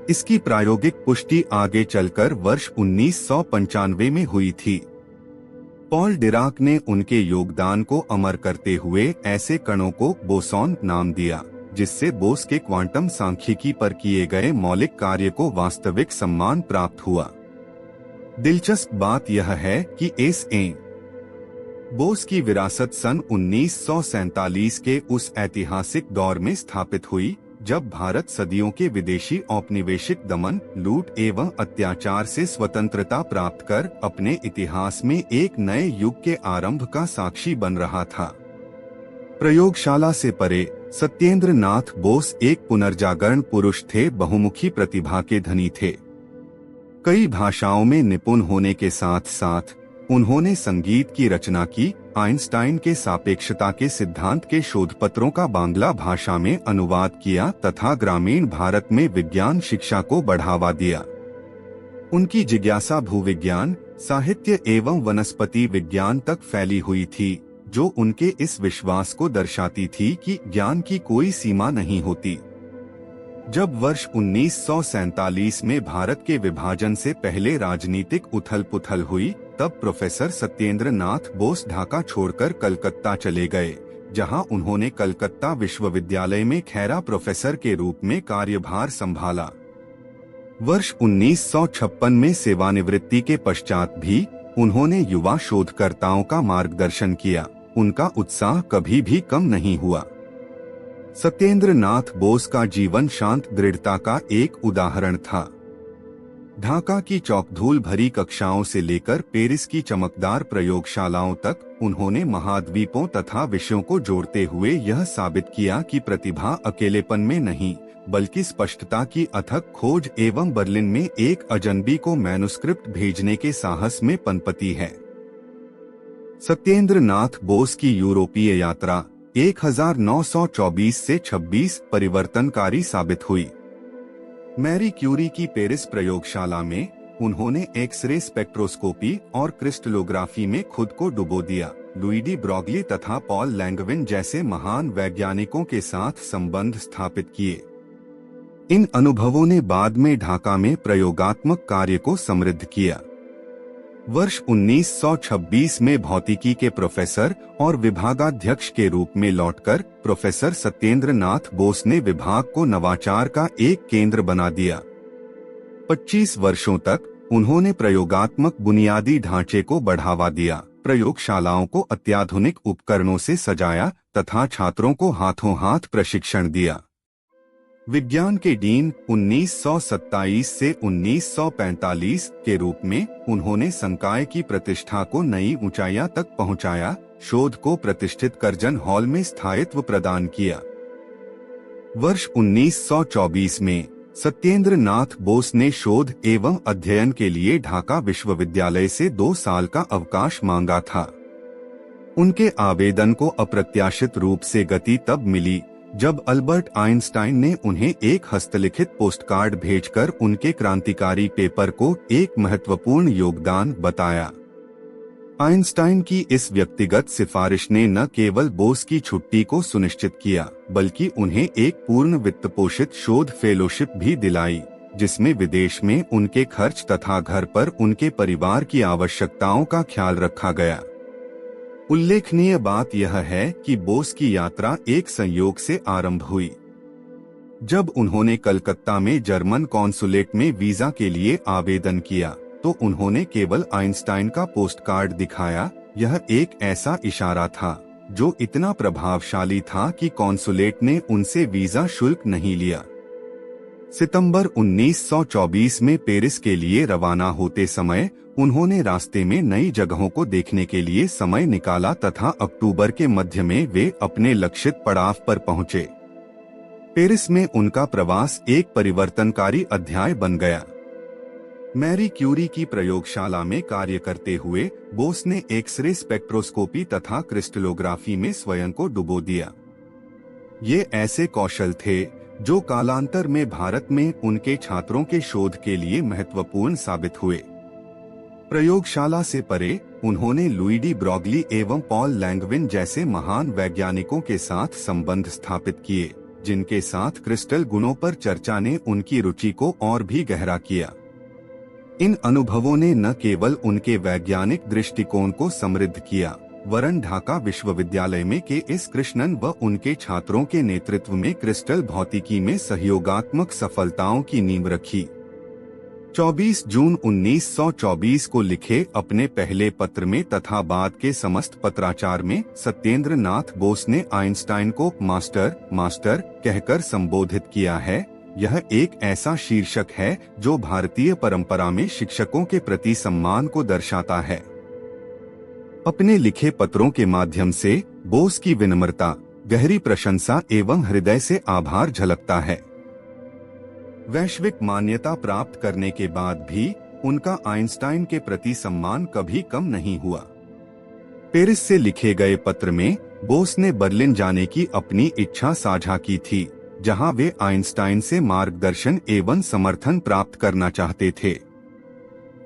इसकी प्रायोगिक पुष्टि आगे चलकर वर्ष 1995 में हुई थी। पॉल डिराक ने उनके योगदान को अमर करते हुए ऐसे कणों को बोसॉन नाम दिया, जिससे बोस के क्वांटम सांख्यिकी पर किए गए मौलिक कार्य को वास्तविक सम्मान प्राप्त हुआ। दिलचस्प बात यह है कि एस.एन. बोस की विरासत सन 1947 के उस ऐतिहासिक दौर में स्थापित हुई जब भारत सदियों के विदेशी औपनिवेशिक दमन, लूट एवं अत्याचार से स्वतंत्रता प्राप्त कर अपने इतिहास में एक नए युग के आरंभ का साक्षी बन रहा था। प्रयोगशाला से परे सत्येंद्र नाथ बोस एक पुनर्जागरण पुरुष थे, बहुमुखी प्रतिभा के धनी थे। कई भाषाओं में निपुण होने के साथ साथ उन्होंने संगीत की रचना की, आइंस्टाइन के सापेक्षता के सिद्धांत के शोधपत्रों का बांग्ला भाषा में अनुवाद किया तथा ग्रामीण भारत में विज्ञान शिक्षा को बढ़ावा दिया। उनकी जिज्ञासा भूविज्ञान, साहित्य एवं वनस्पति विज्ञान तक फैली हुई थी, जो उनके इस विश्वास को दर्शाती थी कि ज्ञान की कोई सीमा नहीं होती। जब वर्ष 1947 में भारत के विभाजन से पहले राजनीतिक उथल-पुथल हुई, तब प्रोफेसर सत्येंद्र नाथ बोस ढाका छोड़कर कलकत्ता चले गए, जहां उन्होंने कलकत्ता विश्वविद्यालय में खैरा प्रोफेसर के रूप में कार्यभार संभाला। वर्ष 1956 में सेवानिवृत्ति के पश्चात भी उन्होंने युवा शोधकर्ताओं का मार्गदर्शन किया। उनका उत्साह कभी भी कम नहीं हुआ। सत्येंद्र नाथ बोस का जीवन शांत दृढ़ता का एक उदाहरण था। ढाका की चौकधूल भरी कक्षाओं से लेकर पेरिस की चमकदार प्रयोगशालाओं तक उन्होंने महाद्वीपों तथा विषयों को जोड़ते हुए यह साबित किया कि प्रतिभा अकेलेपन में नहीं, बल्कि स्पष्टता की अथक खोज एवं बर्लिन में एक अजनबी को मैन्युस्क्रिप्ट भेजने के साहस में पनपती है। सत्येंद्र नाथ बोस की यूरोपीय यात्रा 1924 से 26 परिवर्तनकारी साबित हुई। मैरी क्यूरी की पेरिस प्रयोगशाला में उन्होंने एक्सरे स्पेक्ट्रोस्कोपी और क्रिस्टलोग्राफी में खुद को डुबो दिया। लुइडी ब्रॉगली तथा पॉल लैंगविन जैसे महान वैज्ञानिकों के साथ संबंध स्थापित किए। इन अनुभवों ने बाद में ढाका में प्रयोगात्मक कार्य को समृद्ध किया। वर्ष 1926 में भौतिकी के प्रोफेसर और विभागाध्यक्ष के रूप में लौटकर प्रोफेसर सत्येंद्र नाथ बोस ने विभाग को नवाचार का एक केंद्र बना दिया। 25 वर्षों तक उन्होंने प्रयोगात्मक बुनियादी ढांचे को बढ़ावा दिया, प्रयोगशालाओं को अत्याधुनिक उपकरणों से सजाया तथा छात्रों को हाथों हाथ प्रशिक्षण दिया। विज्ञान के डीन 1927 से 1945 के रूप में उन्होंने संकाय की प्रतिष्ठा को नई ऊंचाइयां तक पहुंचाया, शोध को प्रतिष्ठित कर्जन हॉल में स्थायित्व प्रदान किया। वर्ष 1924 में सत्येंद्र नाथ बोस ने शोध एवं अध्ययन के लिए ढाका विश्वविद्यालय से 2 साल का अवकाश मांगा था। उनके आवेदन को अप्रत्याशित रूप से गति तब मिली जब अल्बर्ट आइंस्टाइन ने उन्हें एक हस्तलिखित पोस्टकार्ड भेजकर उनके क्रांतिकारी पेपर को एक महत्वपूर्ण योगदान बताया। आइंस्टाइन की इस व्यक्तिगत सिफारिश ने न केवल बोस की छुट्टी को सुनिश्चित किया, बल्कि उन्हें एक पूर्ण वित्त पोषित शोध फेलोशिप भी दिलाई, जिसमें विदेश में उनके खर्च तथा घर पर उनके परिवार की आवश्यकताओं का ख्याल रखा गया। उल्लेखनीय बात यह है कि बोस की यात्रा एक संयोग से आरंभ हुई। जब उन्होंने कलकत्ता में जर्मन कॉन्सुलेट में वीजा के लिए आवेदन किया, तो उन्होंने केवल आइंस्टाइन का पोस्टकार्ड दिखाया। यह एक ऐसा इशारा था जो इतना प्रभावशाली था कि कॉन्सुलेट ने उनसे वीजा शुल्क नहीं लिया। सितंबर 1924 में पेरिस के लिए रवाना होते समय उन्होंने रास्ते में नई जगहों को देखने के लिए समय निकाला तथा अक्टूबर के मध्य में वे अपने लक्षित पड़ाव पर पहुंचे। पेरिस में उनका प्रवास एक परिवर्तनकारी अध्याय बन गया। मैरी क्यूरी की प्रयोगशाला में कार्य करते हुए बोस ने एक्सरे स्पेक्ट्रोस्कोपी तथा क्रिस्टलोग्राफी में स्वयं को डुबो दिया। ये ऐसे कौशल थे जो कालांतर में भारत में उनके छात्रों के शोध के लिए महत्वपूर्ण साबित हुए। प्रयोगशाला से परे उन्होंने लुइडी ब्रोगली एवं पॉल लैंगविन जैसे महान वैज्ञानिकों के साथ संबंध स्थापित किए, जिनके साथ क्रिस्टल गुणों पर चर्चा ने उनकी रुचि को और भी गहरा किया। इन अनुभवों ने न केवल उनके वैज्ञानिक दृष्टिकोण को समृद्ध किया, वरन ढाका विश्वविद्यालय में के एस कृष्णन व उनके छात्रों के नेतृत्व में क्रिस्टल भौतिकी में सहयोगात्मक सफलताओं की नींव रखी। 24 जून 1924 को लिखे अपने पहले पत्र में तथा बाद के समस्त पत्राचार में सत्येंद्र नाथ बोस ने आइंस्टाइन को मास्टर कहकर संबोधित किया है। यह एक ऐसा शीर्षक है जो भारतीय परंपरा में शिक्षकों के प्रति सम्मान को दर्शाता है। अपने लिखे पत्रों के माध्यम से बोस की विनम्रता, गहरी प्रशंसा एवं हृदय से आभार झलकता है। वैश्विक मान्यता प्राप्त करने के बाद भी उनका आइंस्टाइन के प्रति सम्मान कभी कम नहीं हुआ। पेरिस से लिखे गए पत्र में बोस ने बर्लिन जाने की अपनी इच्छा साझा की थी, जहां वे आइंस्टाइन से मार्गदर्शन एवं समर्थन प्राप्त करना चाहते थे।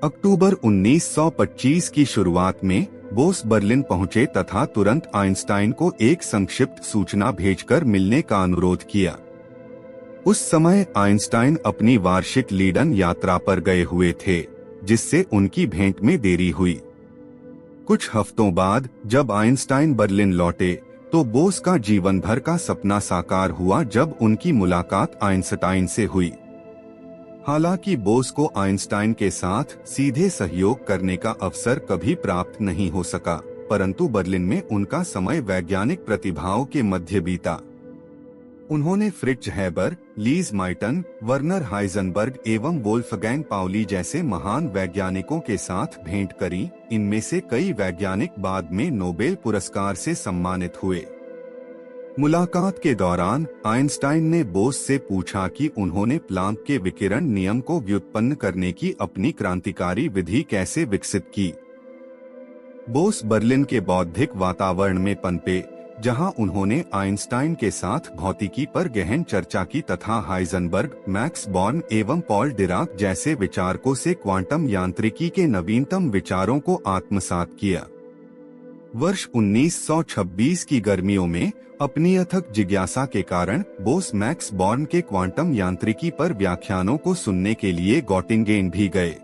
अक्टूबर 1925 की शुरुआत में बोस बर्लिन पहुंचे तथा तुरंत आइंस्टाइन को एक संक्षिप्त सूचना भेजकर मिलने का अनुरोध किया। उस समय आइंस्टाइन अपनी वार्षिक लीडन यात्रा पर गए हुए थे, जिससे उनकी भेंट में देरी हुई। कुछ हफ्तों बाद जब आइंस्टाइन बर्लिन लौटे तो बोस का जीवन भर का सपना साकार हुआ जब उनकी मुलाकात आइंस्टाइन से हुई। हालांकि बोस को आइंस्टाइन के साथ सीधे सहयोग करने का अवसर कभी प्राप्त नहीं हो सका, परंतु बर्लिन में उनका समय वैज्ञानिक प्रतिभाओं के मध्य बीता। उन्होंने Fritz Haber, Lise Meitner, Werner Heisenberg एवं वोल्फगैंग पाउली जैसे महान वैज्ञानिकों के साथ भेंट करी। इनमें से कई वैज्ञानिक बाद में नोबेल पुरस्कार से सम्मानित हुए। मुलाकात के दौरान आइंस्टाइन ने बोस से पूछा कि उन्होंने प्लांक के विकिरण नियम को व्युत्पन्न करने की अपनी क्रांतिकारी विधि कैसे विकसित की। बोस बर्लिन के बौद्धिक वातावरण में पनपे, जहां उन्होंने आइंस्टाइन के साथ भौतिकी पर गहन चर्चा की तथा हाइजेनबर्ग, मैक्स बॉर्न एवं पॉल डिराक जैसे विचारकों से क्वांटम यांत्रिकी के नवीनतम विचारों को आत्मसात किया। वर्ष 1926 की गर्मियों में अपनी अथक जिज्ञासा के कारण बोस मैक्स बॉर्न के क्वांटम यांत्रिकी पर व्याख्यानों को सुनने के लिए गॉटिंगेन भी गए।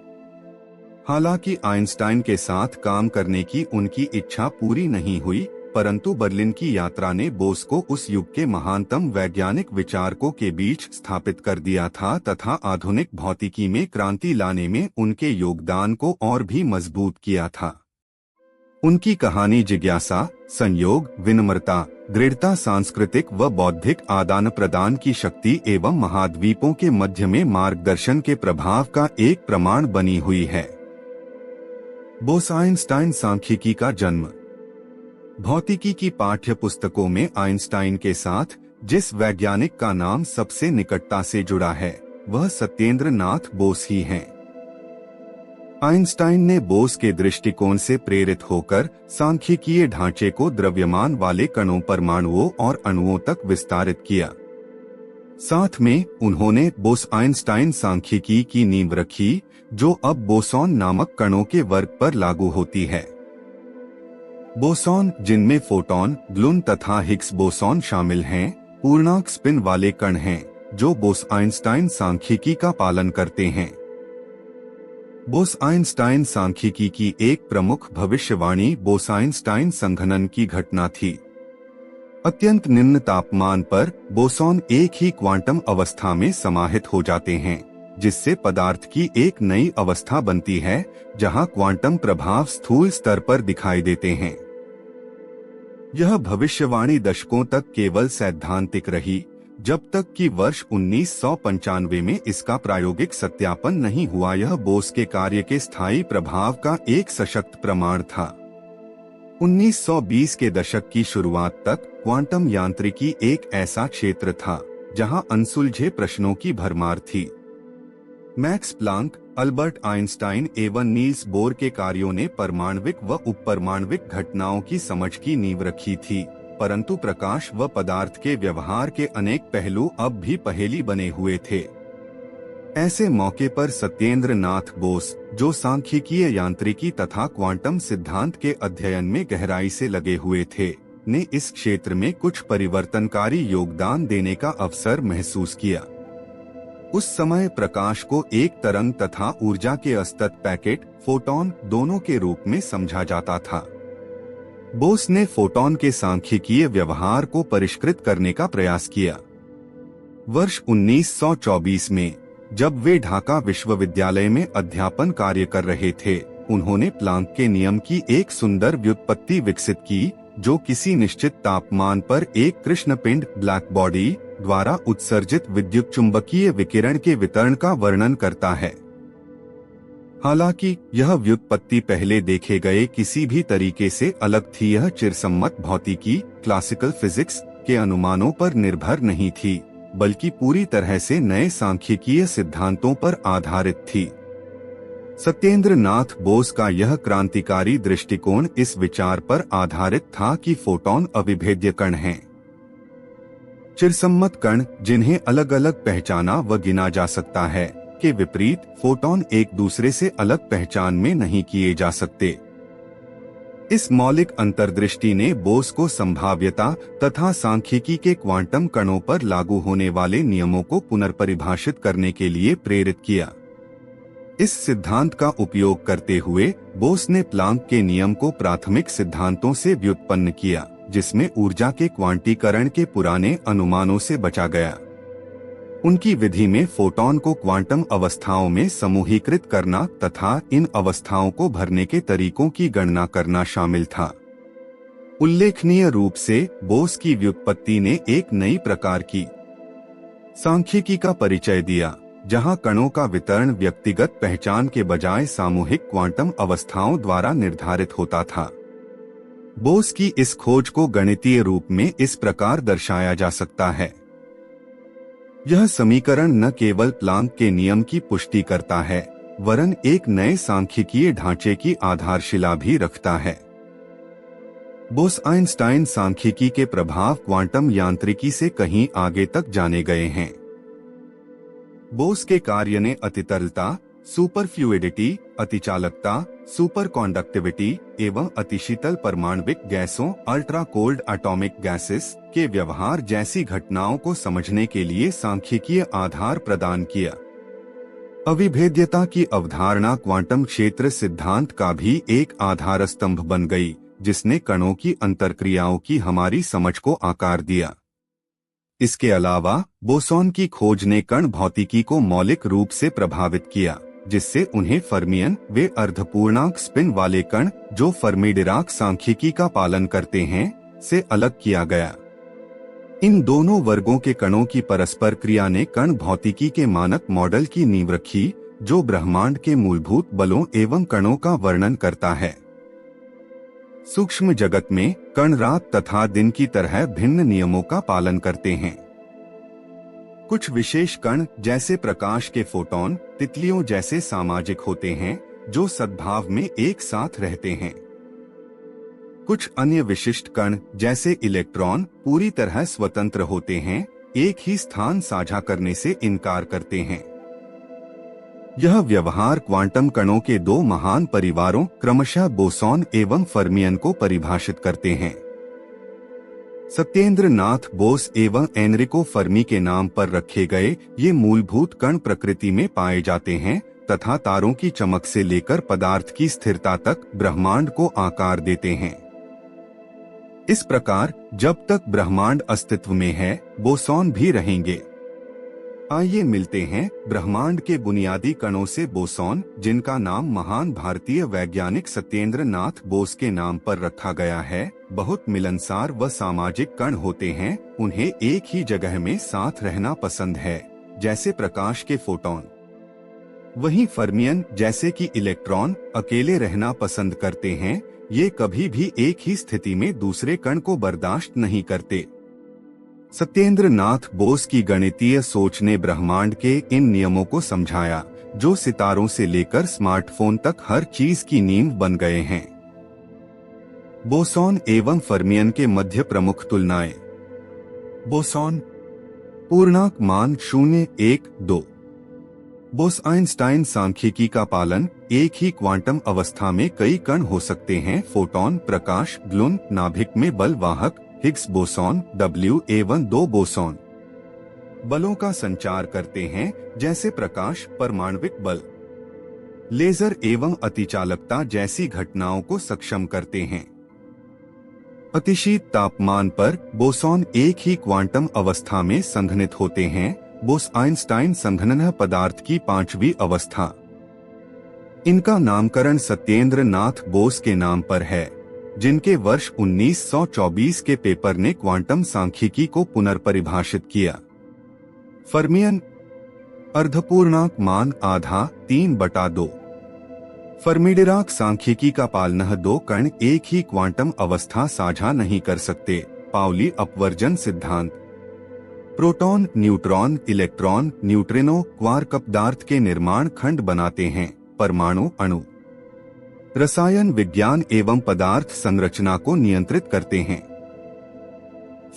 हालांकि आइंस्टाइन के साथ काम करने की उनकी इच्छा पूरी नहीं हुई, परंतु बर्लिन की यात्रा ने बोस को उस युग के महानतम वैज्ञानिक विचारकों के बीच स्थापित कर दिया था तथा आधुनिक भौतिकी में क्रांति लाने में उनके योगदान को और भी मजबूत किया था। उनकी कहानी जिज्ञासा, संयोग, विनम्रता, दृढ़ता, सांस्कृतिक व बौद्धिक आदान प्रदान की शक्ति एवं महाद्वीपों के मध्य में मार्गदर्शन के प्रभाव का एक प्रमाण बनी हुई है। बोस आइंस्टाइन सांख्यिकी का जन्म। भौतिकी की पाठ्य पुस्तकों में आइंस्टाइन के साथ जिस वैज्ञानिक का नाम सबसे निकटता से जुड़ा है वह सत्येंद्र नाथ बोस ही हैं। आइंस्टाइन ने बोस के दृष्टिकोण से प्रेरित होकर सांख्यिकीय ढांचे को द्रव्यमान वाले कणों, परमाणुओं और अणुओं तक विस्तारित किया। साथ में उन्होंने बोस आइंस्टाइन सांख्यिकी की नींव रखी, जो अब बोसॉन नामक कणों के वर्ग पर लागू होती है। बोसॉन, जिनमें फोटॉन, ग्लून तथा हिग्स बोसॉन शामिल हैं, पूर्णांक स्पिन वाले कण हैं जो बोस-आइंस्टाइन सांख्यिकी का पालन करते हैं। बोस-आइंस्टाइन सांख्यिकी की एक प्रमुख भविष्यवाणी बोस-आइंस्टाइन संघनन की घटना थी। अत्यंत निम्न तापमान पर बोसॉन एक ही क्वांटम अवस्था में समाहित हो जाते हैं, जिससे पदार्थ की एक नई अवस्था बनती है जहां क्वांटम प्रभाव स्थूल स्तर पर दिखाई देते हैं। यह भविष्यवाणी दशकों तक केवल सैद्धांतिक रही, जब तक कि वर्ष 1995 में इसका प्रायोगिक सत्यापन नहीं हुआ। यह बोस के कार्य के स्थायी प्रभाव का एक सशक्त प्रमाण था। 1920 के दशक की शुरुआत तक क्वांटम यांत्रिकी एक ऐसा क्षेत्र था जहां अनसुलझे प्रश्नों की भरमार थी। मैक्स प्लांक, अल्बर्ट आइंस्टाइन एवं नील्स बोर के कार्यों ने परमाणविक व उपपरमाणविक घटनाओं की समझ की नींव रखी थी, परंतु प्रकाश व पदार्थ के व्यवहार के अनेक पहलू अब भी पहेली बने हुए थे। ऐसे मौके पर सत्येंद्र नाथ बोस, जो सांख्यिकीय यांत्रिकी तथा क्वांटम सिद्धांत के अध्ययन में गहराई से लगे हुए थे, ने इस क्षेत्र में कुछ परिवर्तनकारी योगदान देने का अवसर महसूस किया। उस समय प्रकाश को एक तरंग तथा ऊर्जा के असतत पैकेट, फोटॉन, दोनों के रूप में समझा जाता था। बोस ने फोटॉन के सांख्यिकीय व्यवहार को परिष्कृत करने का प्रयास किया। वर्ष 1924 में जब वे ढाका विश्वविद्यालय में अध्यापन कार्य कर रहे थे, उन्होंने प्लांक के नियम की एक सुंदर व्युत्पत्ति विकसित की, जो किसी निश्चित तापमान पर एक कृष्ण पिंड, ब्लैक बॉडी, द्वारा उत्सर्जित विद्युत चुंबकीय विकिरण के वितरण का वर्णन करता है। हालांकि यह व्युत्पत्ति पहले देखे गए किसी भी तरीके से अलग थी। यह चिरसम्मत भौतिकी, क्लासिकल फिजिक्स के अनुमानों पर निर्भर नहीं थी, बल्कि पूरी तरह से नए सांख्यिकीय सिद्धांतों पर आधारित थी। सत्येंद्र नाथ बोस का यह क्रांतिकारी दृष्टिकोण इस विचार पर आधारित था कि फोटॉन अविभेद्य कण हैं। चिरसम्मत कण, जिन्हें अलग अलग पहचाना व गिना जा सकता है, के विपरीत फोटॉन एक दूसरे से अलग पहचान में नहीं किए जा सकते। इस मौलिक अंतर्दृष्टि ने बोस को संभाव्यता तथा सांख्यिकी के क्वांटम कणों पर लागू होने वाले नियमों को पुनर्परिभाषित करने के लिए प्रेरित किया। इस सिद्धांत का उपयोग करते हुए बोस ने प्लांक के नियम को प्राथमिक सिद्धांतों से व्युत्पन्न किया, जिसमें ऊर्जा के क्वांटीकरण के पुराने अनुमानों से बचा गया। उनकी विधि में फोटॉन को क्वांटम अवस्थाओं में समूहीकृत करना तथा इन अवस्थाओं को भरने के तरीकों की गणना करना शामिल था। उल्लेखनीय रूप से बोस की व्युत्पत्ति ने एक नई प्रकार की सांख्यिकी का परिचय दिया, जहां कणों का वितरण व्यक्तिगत पहचान के बजाय सामूहिक क्वांटम अवस्थाओं द्वारा निर्धारित होता था। बोस की इस खोज को गणितीय रूप में इस प्रकार दर्शाया जा सकता है। यह समीकरण न केवल प्लांक के नियम की पुष्टि करता है, वरन एक नए सांख्यिकीय ढांचे की आधारशिला भी रखता है। बोस-आइंस्टाइन सांख्यिकी के प्रभाव क्वांटम यांत्रिकी से कहीं आगे तक जाने गए हैं। बोस के कार्य ने अतितरलता, सुपरफ्लूइडिटी, अतिचालकता, सुपर कॉन्डक्टिविटी एवं अतिशीतल परमाणविक गैसों, अल्ट्रा कोल्ड एटॉमिक गैसेस के व्यवहार जैसी घटनाओं को समझने के लिए सांख्यिकीय आधार प्रदान किया। अविभेद्यता की अवधारणा क्वांटम क्षेत्र सिद्धांत का भी एक आधार स्तंभ बन गई, जिसने कणों की अंतरक्रियाओं की हमारी समझ को आकार दिया। इसके अलावा बोसॉन की खोज ने कण भौतिकी को मौलिक रूप से प्रभावित किया, जिससे उन्हें फर्मियन, वे अर्धपूर्णांक स्पिन वाले कण जो फर्मी-डिराक सांख्यिकी का पालन करते हैं, से अलग किया गया। इन दोनों वर्गों के कणों की परस्पर क्रिया ने कण भौतिकी के मानक मॉडल की नींव रखी, जो ब्रह्मांड के मूलभूत बलों एवं कणों का वर्णन करता है। सूक्ष्म जगत में कण रात तथा दिन की तरह भिन्न नियमों का पालन करते हैं। कुछ विशेष कण जैसे प्रकाश के फोटॉन, तितलियों जैसे सामाजिक होते हैं, जो सद्भाव में एक साथ रहते हैं। कुछ अन्य विशिष्ट कण जैसे इलेक्ट्रॉन पूरी तरह स्वतंत्र होते हैं, एक ही स्थान साझा करने से इनकार करते हैं। यह व्यवहार क्वांटम कणों के दो महान परिवारों क्रमशः बोसॉन एवं फर्मियन को परिभाषित करते हैं। सत्येंद्र नाथ बोस एवं एनरिको फर्मी के नाम पर रखे गए ये मूलभूत कण प्रकृति में पाए जाते हैं तथा तारों की चमक से लेकर पदार्थ की स्थिरता तक ब्रह्मांड को आकार देते हैं। इस प्रकार जब तक ब्रह्मांड अस्तित्व में है, बोसॉन भी रहेंगे। आइए मिलते हैं ब्रह्मांड के बुनियादी कणों से। बोसॉन, जिनका नाम महान भारतीय वैज्ञानिक सत्येंद्र नाथ बोस के नाम पर रखा गया है, बहुत मिलनसार व सामाजिक कण होते हैं। उन्हें एक ही जगह में साथ रहना पसंद है, जैसे प्रकाश के फोटॉन। वहीं फर्मियन, जैसे कि इलेक्ट्रॉन, अकेले रहना पसंद करते हैं। ये कभी भी एक ही स्थिति में दूसरे कण को बर्दाश्त नहीं करते। सत्येंद्र नाथ बोस की गणितीय सोच ने ब्रह्मांड के इन नियमों को समझाया, जो सितारों से लेकर स्मार्टफोन तक हर चीज की नींव बन गए हैं। बोसॉन एवं फर्मियन के मध्य प्रमुख तुलनाएं। बोसॉन पूर्णांक मान 0, 1, 2। बोस-आइंस्टाइन सांख्यिकी का पालन। एक ही क्वांटम अवस्था में कई कण हो सकते हैं। फोटॉन, प्रकाश, ग्लून, नाभिक में बल वाहक, हिग्स बोसॉन, W एवं 2 बोसॉन बलों का संचार करते हैं, जैसे प्रकाश, परमाणविक बल, लेजर एवं अतिचालकता जैसी घटनाओं को सक्षम करते हैं। अतिशीत तापमान पर बोसॉन एक ही क्वांटम अवस्था में संघनित होते हैं। बोस-आइंस्टाइन संघनन पदार्थ की 5वीं अवस्था। इनका नामकरण सत्येंद्र नाथ बोस के नाम पर है, जिनके वर्ष 1924 के पेपर ने क्वांटम सांख्यिकी को पुनर्परिभाषित किया। फर्मियन अर्धपूर्णांक मान आधा 3/2। फर्मी-डिराक सांख्यिकी का पालन। दो कण एक ही क्वांटम अवस्था साझा नहीं कर सकते। पाउली अपवर्जन सिद्धांत। Proton, neutron, electron, neutrino, quark पदार्थ के निर्माण खंड बनाते हैं, परमाणु, अणु। रसायन विज्ञान एवं पदार्थ संरचना को नियंत्रित करते हैं।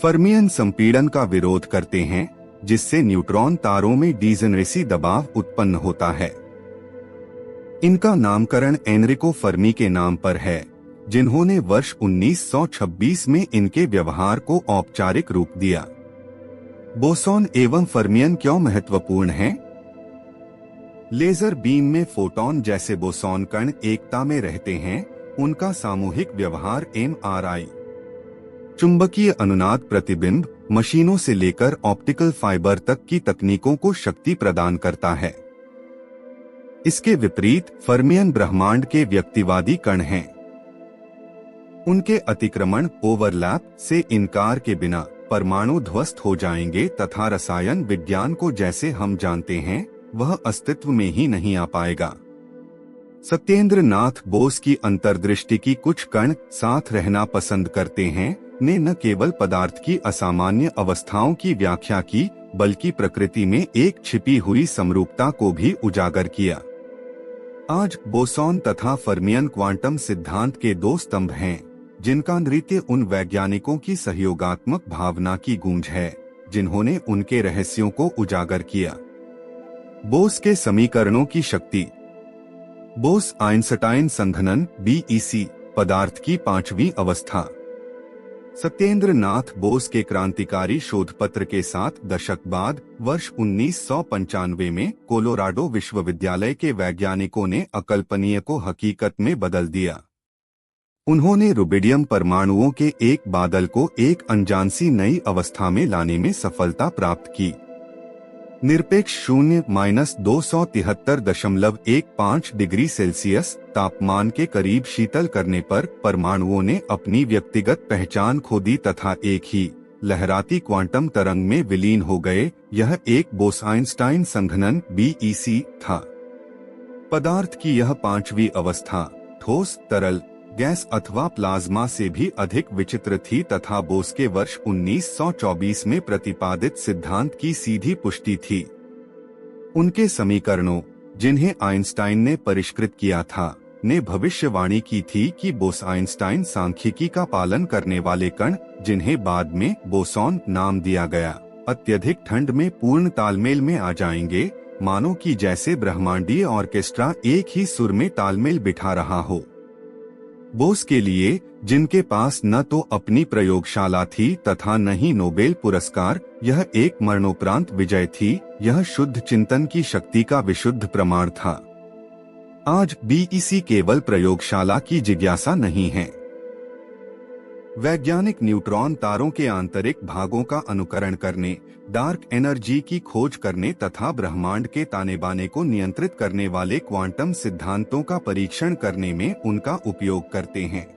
फर्मियन संपीड़न का विरोध करते हैं, जिससे न्यूट्रॉन तारों में डिजेनरेसी दबाव उत्पन्न होता है। इनका नामकरण एनरिको फर्मी के नाम पर है, जिन्होंने वर्ष 1926 में इनके व्यवहार को औपचारिक रूप दिया। बोसॉन एवं फर्मियन क्यों महत्वपूर्ण हैं? लेजर बीम में फोटॉन जैसे बोसॉन कण एकता में रहते हैं। उनका सामूहिक व्यवहार MRI, चुंबकीय अनुनाद प्रतिबिंब, मशीनों से लेकर ऑप्टिकल फाइबर तक की तकनीकों को शक्ति प्रदान करता है। इसके विपरीत फर्मियन ब्रह्मांड के व्यक्तिवादी कण हैं। उनके अतिक्रमण, ओवरलैप से इनकार के बिना परमाणु ध्वस्त हो जाएंगे तथा रसायन विज्ञान को जैसे हम जानते हैं वह अस्तित्व में ही नहीं आ पाएगा। सत्येंद्र नाथ बोस की अंतर्दृष्टि की कुछ कण साथ रहना पसंद करते हैं ने न केवल पदार्थ की असामान्य अवस्थाओं की व्याख्या की, बल्कि प्रकृति में एक छिपी हुई समरूपता को भी उजागर किया। आज बोसॉन तथा फर्मियन क्वांटम सिद्धांत के दो स्तंभ हैं, जिनका नृत्य उन वैज्ञानिकों की सहयोगात्मक भावना की गूंज है, जिन्होंने उनके रहस्यों को उजागर किया। बोस के समीकरणों की शक्ति। बोस-आइंस्टाइन संघनन BEC पदार्थ की 5वीं अवस्था। सत्येंद्र नाथ बोस के क्रांतिकारी शोधपत्र के 7 दशक बाद वर्ष 1995 में कोलोराडो विश्वविद्यालय के वैज्ञानिकों ने अकल्पनीय को हकीकत में बदल दिया। उन्होंने रुबिडियम परमाणुओं के एक बादल को एक अनजान सी नई अवस्था में लाने में सफलता प्राप्त की। निरपेक्ष 0-273.15 डिग्री सेल्सियस तापमान के करीब शीतल करने पर परमाणुओं ने अपनी व्यक्तिगत पहचान खो दी तथा एक ही लहराती क्वांटम तरंग में विलीन हो गए। यह एक बोस-आइंस्टाइन संघनन BEC था। पदार्थ की यह 5वीं अवस्था ठोस, तरल, गैस अथवा प्लाज्मा से भी अधिक विचित्र थी तथा बोस के वर्ष 1924 में प्रतिपादित सिद्धांत की सीधी पुष्टि थी। उनके समीकरणों, जिन्हें आइंस्टाइन ने परिष्कृत किया था, ने भविष्यवाणी की थी कि बोस-आइंस्टाइन सांख्यिकी का पालन करने वाले कण, जिन्हें बाद में बोसॉन नाम दिया गया, अत्यधिक ठंड में पूर्ण तालमेल में आ जाएंगे। मानो कि जैसे ब्रह्मांडीय ऑर्केस्ट्रा एक ही सुर में तालमेल बिठा रहा हो। बोस के लिए, जिनके पास न तो अपनी प्रयोगशाला थी तथा न ही नोबेल पुरस्कार, यह एक मरणोपरांत विजय थी। यह शुद्ध चिंतन की शक्ति का विशुद्ध प्रमाण था। आज बीईसी केवल प्रयोगशाला की जिज्ञासा नहीं है। वैज्ञानिक न्यूट्रॉन तारों के आंतरिक भागों का अनुकरण करने, डार्क एनर्जी की खोज करने तथा ब्रह्मांड के ताने बाने को नियंत्रित करने वाले क्वांटम सिद्धांतों का परीक्षण करने में उनका उपयोग करते हैं।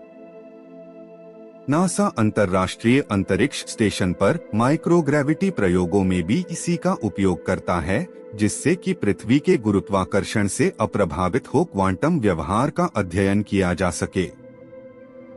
नासा अंतर्राष्ट्रीय अंतरिक्ष स्टेशन पर माइक्रोग्रेविटी प्रयोगों में भी इसी का उपयोग करता है, जिससे कि पृथ्वी के गुरुत्वाकर्षण से अप्रभावित हो क्वांटम व्यवहार का अध्ययन किया जा सके।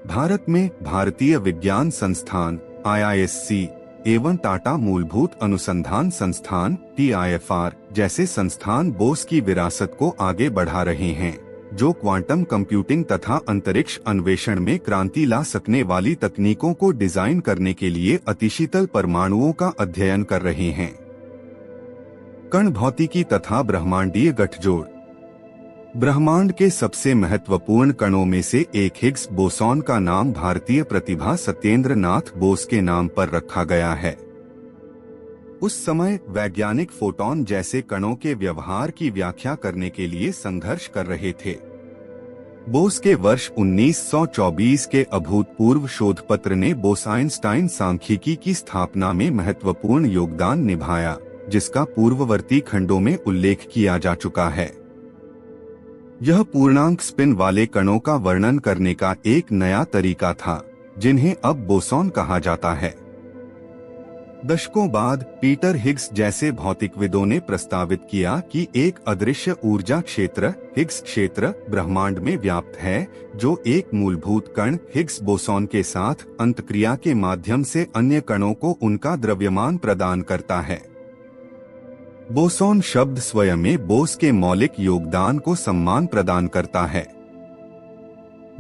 भारत में भारतीय विज्ञान संस्थान IISc एवं टाटा मूलभूत अनुसंधान संस्थान TIFR जैसे संस्थान बोस की विरासत को आगे बढ़ा रहे हैं, जो क्वांटम कंप्यूटिंग तथा अंतरिक्ष अन्वेषण में क्रांति ला सकने वाली तकनीकों को डिजाइन करने के लिए अतिशीतल परमाणुओं का अध्ययन कर रहे हैं। कण भौतिकी तथा ब्रह्मांडीय गठजोड़। ब्रह्मांड के सबसे महत्वपूर्ण कणों में से एक हिग्स बोसॉन का नाम भारतीय प्रतिभा सत्येंद्र नाथ बोस के नाम पर रखा गया है। उस समय वैज्ञानिक फोटॉन जैसे कणों के व्यवहार की व्याख्या करने के लिए संघर्ष कर रहे थे। बोस के वर्ष 1924 के अभूतपूर्व शोध पत्र ने बोस-आइंस्टाइन सांख्यिकी की स्थापना में महत्वपूर्ण योगदान निभाया, जिसका पूर्ववर्ती खंडों में उल्लेख किया जा चुका है। यह पूर्णांक स्पिन वाले कणों का वर्णन करने का एक नया तरीका था, जिन्हें अब बोसॉन कहा जाता है। दशकों बाद पीटर हिग्स जैसे भौतिकविदों ने प्रस्तावित किया कि एक अदृश्य ऊर्जा क्षेत्र, हिग्स क्षेत्र, ब्रह्मांड में व्याप्त है, जो एक मूलभूत कण हिग्स बोसॉन के साथ अंतक्रिया के माध्यम से अन्य कणों को उनका द्रव्यमान प्रदान करता है। बोसॉन शब्द स्वयं में बोस के मौलिक योगदान को सम्मान प्रदान करता है।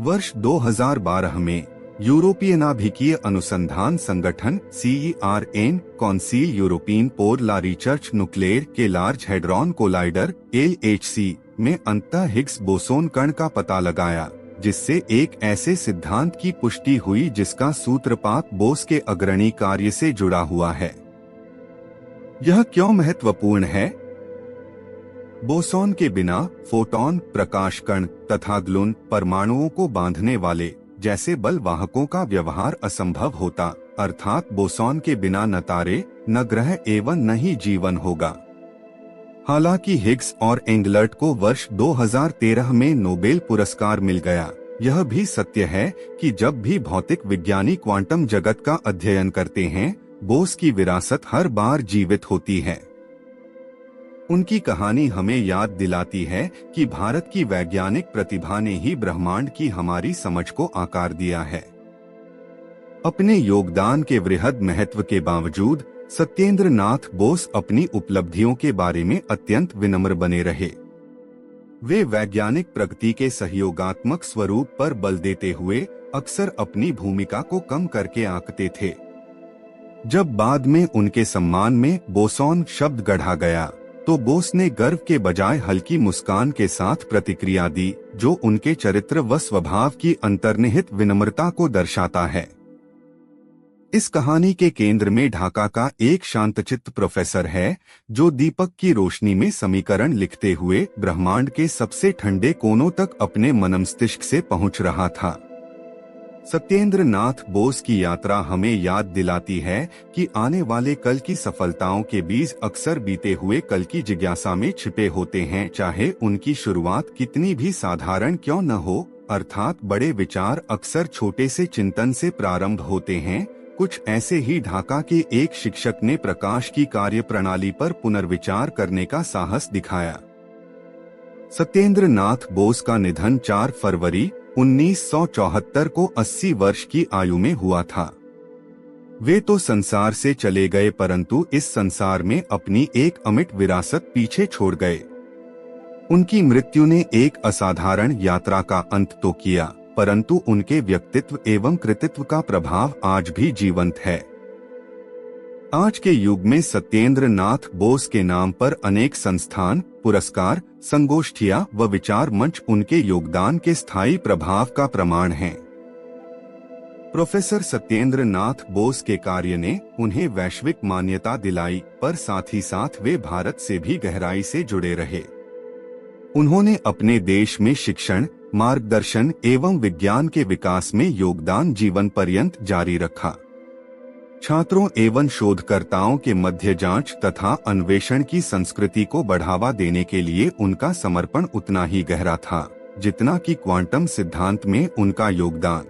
वर्ष 2012 में यूरोपीय नाभिकीय अनुसंधान संगठन CERN कौंसिल यूरोपियन पोर ला रिसर्च नुक्लेयर के लार्ज हेड्रॉन कोलाइडर LHC में अंततः हिग्स बोसोन कण का पता लगाया, जिससे एक ऐसे सिद्धांत की पुष्टि हुई जिसका सूत्रपात बोस के अग्रणी कार्य से जुड़ा हुआ है। यह क्यों महत्वपूर्ण है? बोसॉन के बिना फोटॉन, प्रकाश कण तथा ग्लून परमाणुओं को बांधने वाले जैसे बल वाहकों का व्यवहार असंभव होता, अर्थात बोसॉन के बिना न तारे, न ग्रह एवं न ही जीवन होगा। हालांकि हिग्स और एंगलर्ट को वर्ष 2013 में नोबेल पुरस्कार मिल गया। यह भी सत्य है कि जब भी भौतिक विज्ञानी क्वांटम जगत का अध्ययन करते हैं, बोस की विरासत हर बार जीवित होती है। उनकी कहानी हमें याद दिलाती है कि भारत की वैज्ञानिक प्रतिभा ने ही ब्रह्मांड की हमारी समझ को आकार दिया है। अपने योगदान के वृहद महत्व के बावजूद सत्येंद्र नाथ बोस अपनी उपलब्धियों के बारे में अत्यंत विनम्र बने रहे। वे वैज्ञानिक प्रगति के सहयोगात्मक स्वरूप पर बल देते हुए अक्सर अपनी भूमिका को कम करके आंकते थे। जब बाद में उनके सम्मान में बोसॉन शब्द गढ़ा गया, तो बोस ने गर्व के बजाय हल्की मुस्कान के साथ प्रतिक्रिया दी, जो उनके चरित्र व स्वभाव की अंतर्निहित विनम्रता को दर्शाता है। इस कहानी के केंद्र में ढाका का एक शांतचित्त प्रोफेसर है, जो दीपक की रोशनी में समीकरण लिखते हुए ब्रह्मांड के सबसे ठंडे कोनों तक अपने मनमस्तिष्क से पहुंच रहा था। सत्येंद्र नाथ बोस की यात्रा हमें याद दिलाती है कि आने वाले कल की सफलताओं के बीज अक्सर बीते हुए कल की जिज्ञासा में छिपे होते हैं, चाहे उनकी शुरुआत कितनी भी साधारण क्यों न हो। अर्थात बड़े विचार अक्सर छोटे से चिंतन से प्रारंभ होते हैं। कुछ ऐसे ही ढाका के एक शिक्षक ने प्रकाश की कार्य प्रणाली पर पुनर्विचार करने का साहस दिखाया। सत्येंद्र नाथ बोस का निधन 4 फरवरी 1974 को 80 वर्ष की आयु में हुआ था। वे तो संसार से चले गए, परंतु इस संसार में अपनी एक अमिट विरासत पीछे छोड़ गए। उनकी मृत्यु ने एक असाधारण यात्रा का अंत तो किया, परंतु उनके व्यक्तित्व एवं कृतित्व का प्रभाव आज भी जीवंत है। आज के युग में सत्येंद्र नाथ बोस के नाम पर अनेक संस्थान, पुरस्कार, संगोष्ठियां व विचार मंच उनके योगदान के स्थायी प्रभाव का प्रमाण हैं। प्रोफेसर सत्येंद्र नाथ बोस के कार्य ने उन्हें वैश्विक मान्यता दिलाई, पर साथ ही साथ वे भारत से भी गहराई से जुड़े रहे। उन्होंने अपने देश में शिक्षण, मार्गदर्शन एवं विज्ञान के विकास में योगदान जीवन पर्यंत जारी रखा। छात्रों एवं शोधकर्ताओं के मध्य जांच तथा अन्वेषण की संस्कृति को बढ़ावा देने के लिए उनका समर्पण उतना ही गहरा था जितना कि क्वांटम सिद्धांत में उनका योगदान।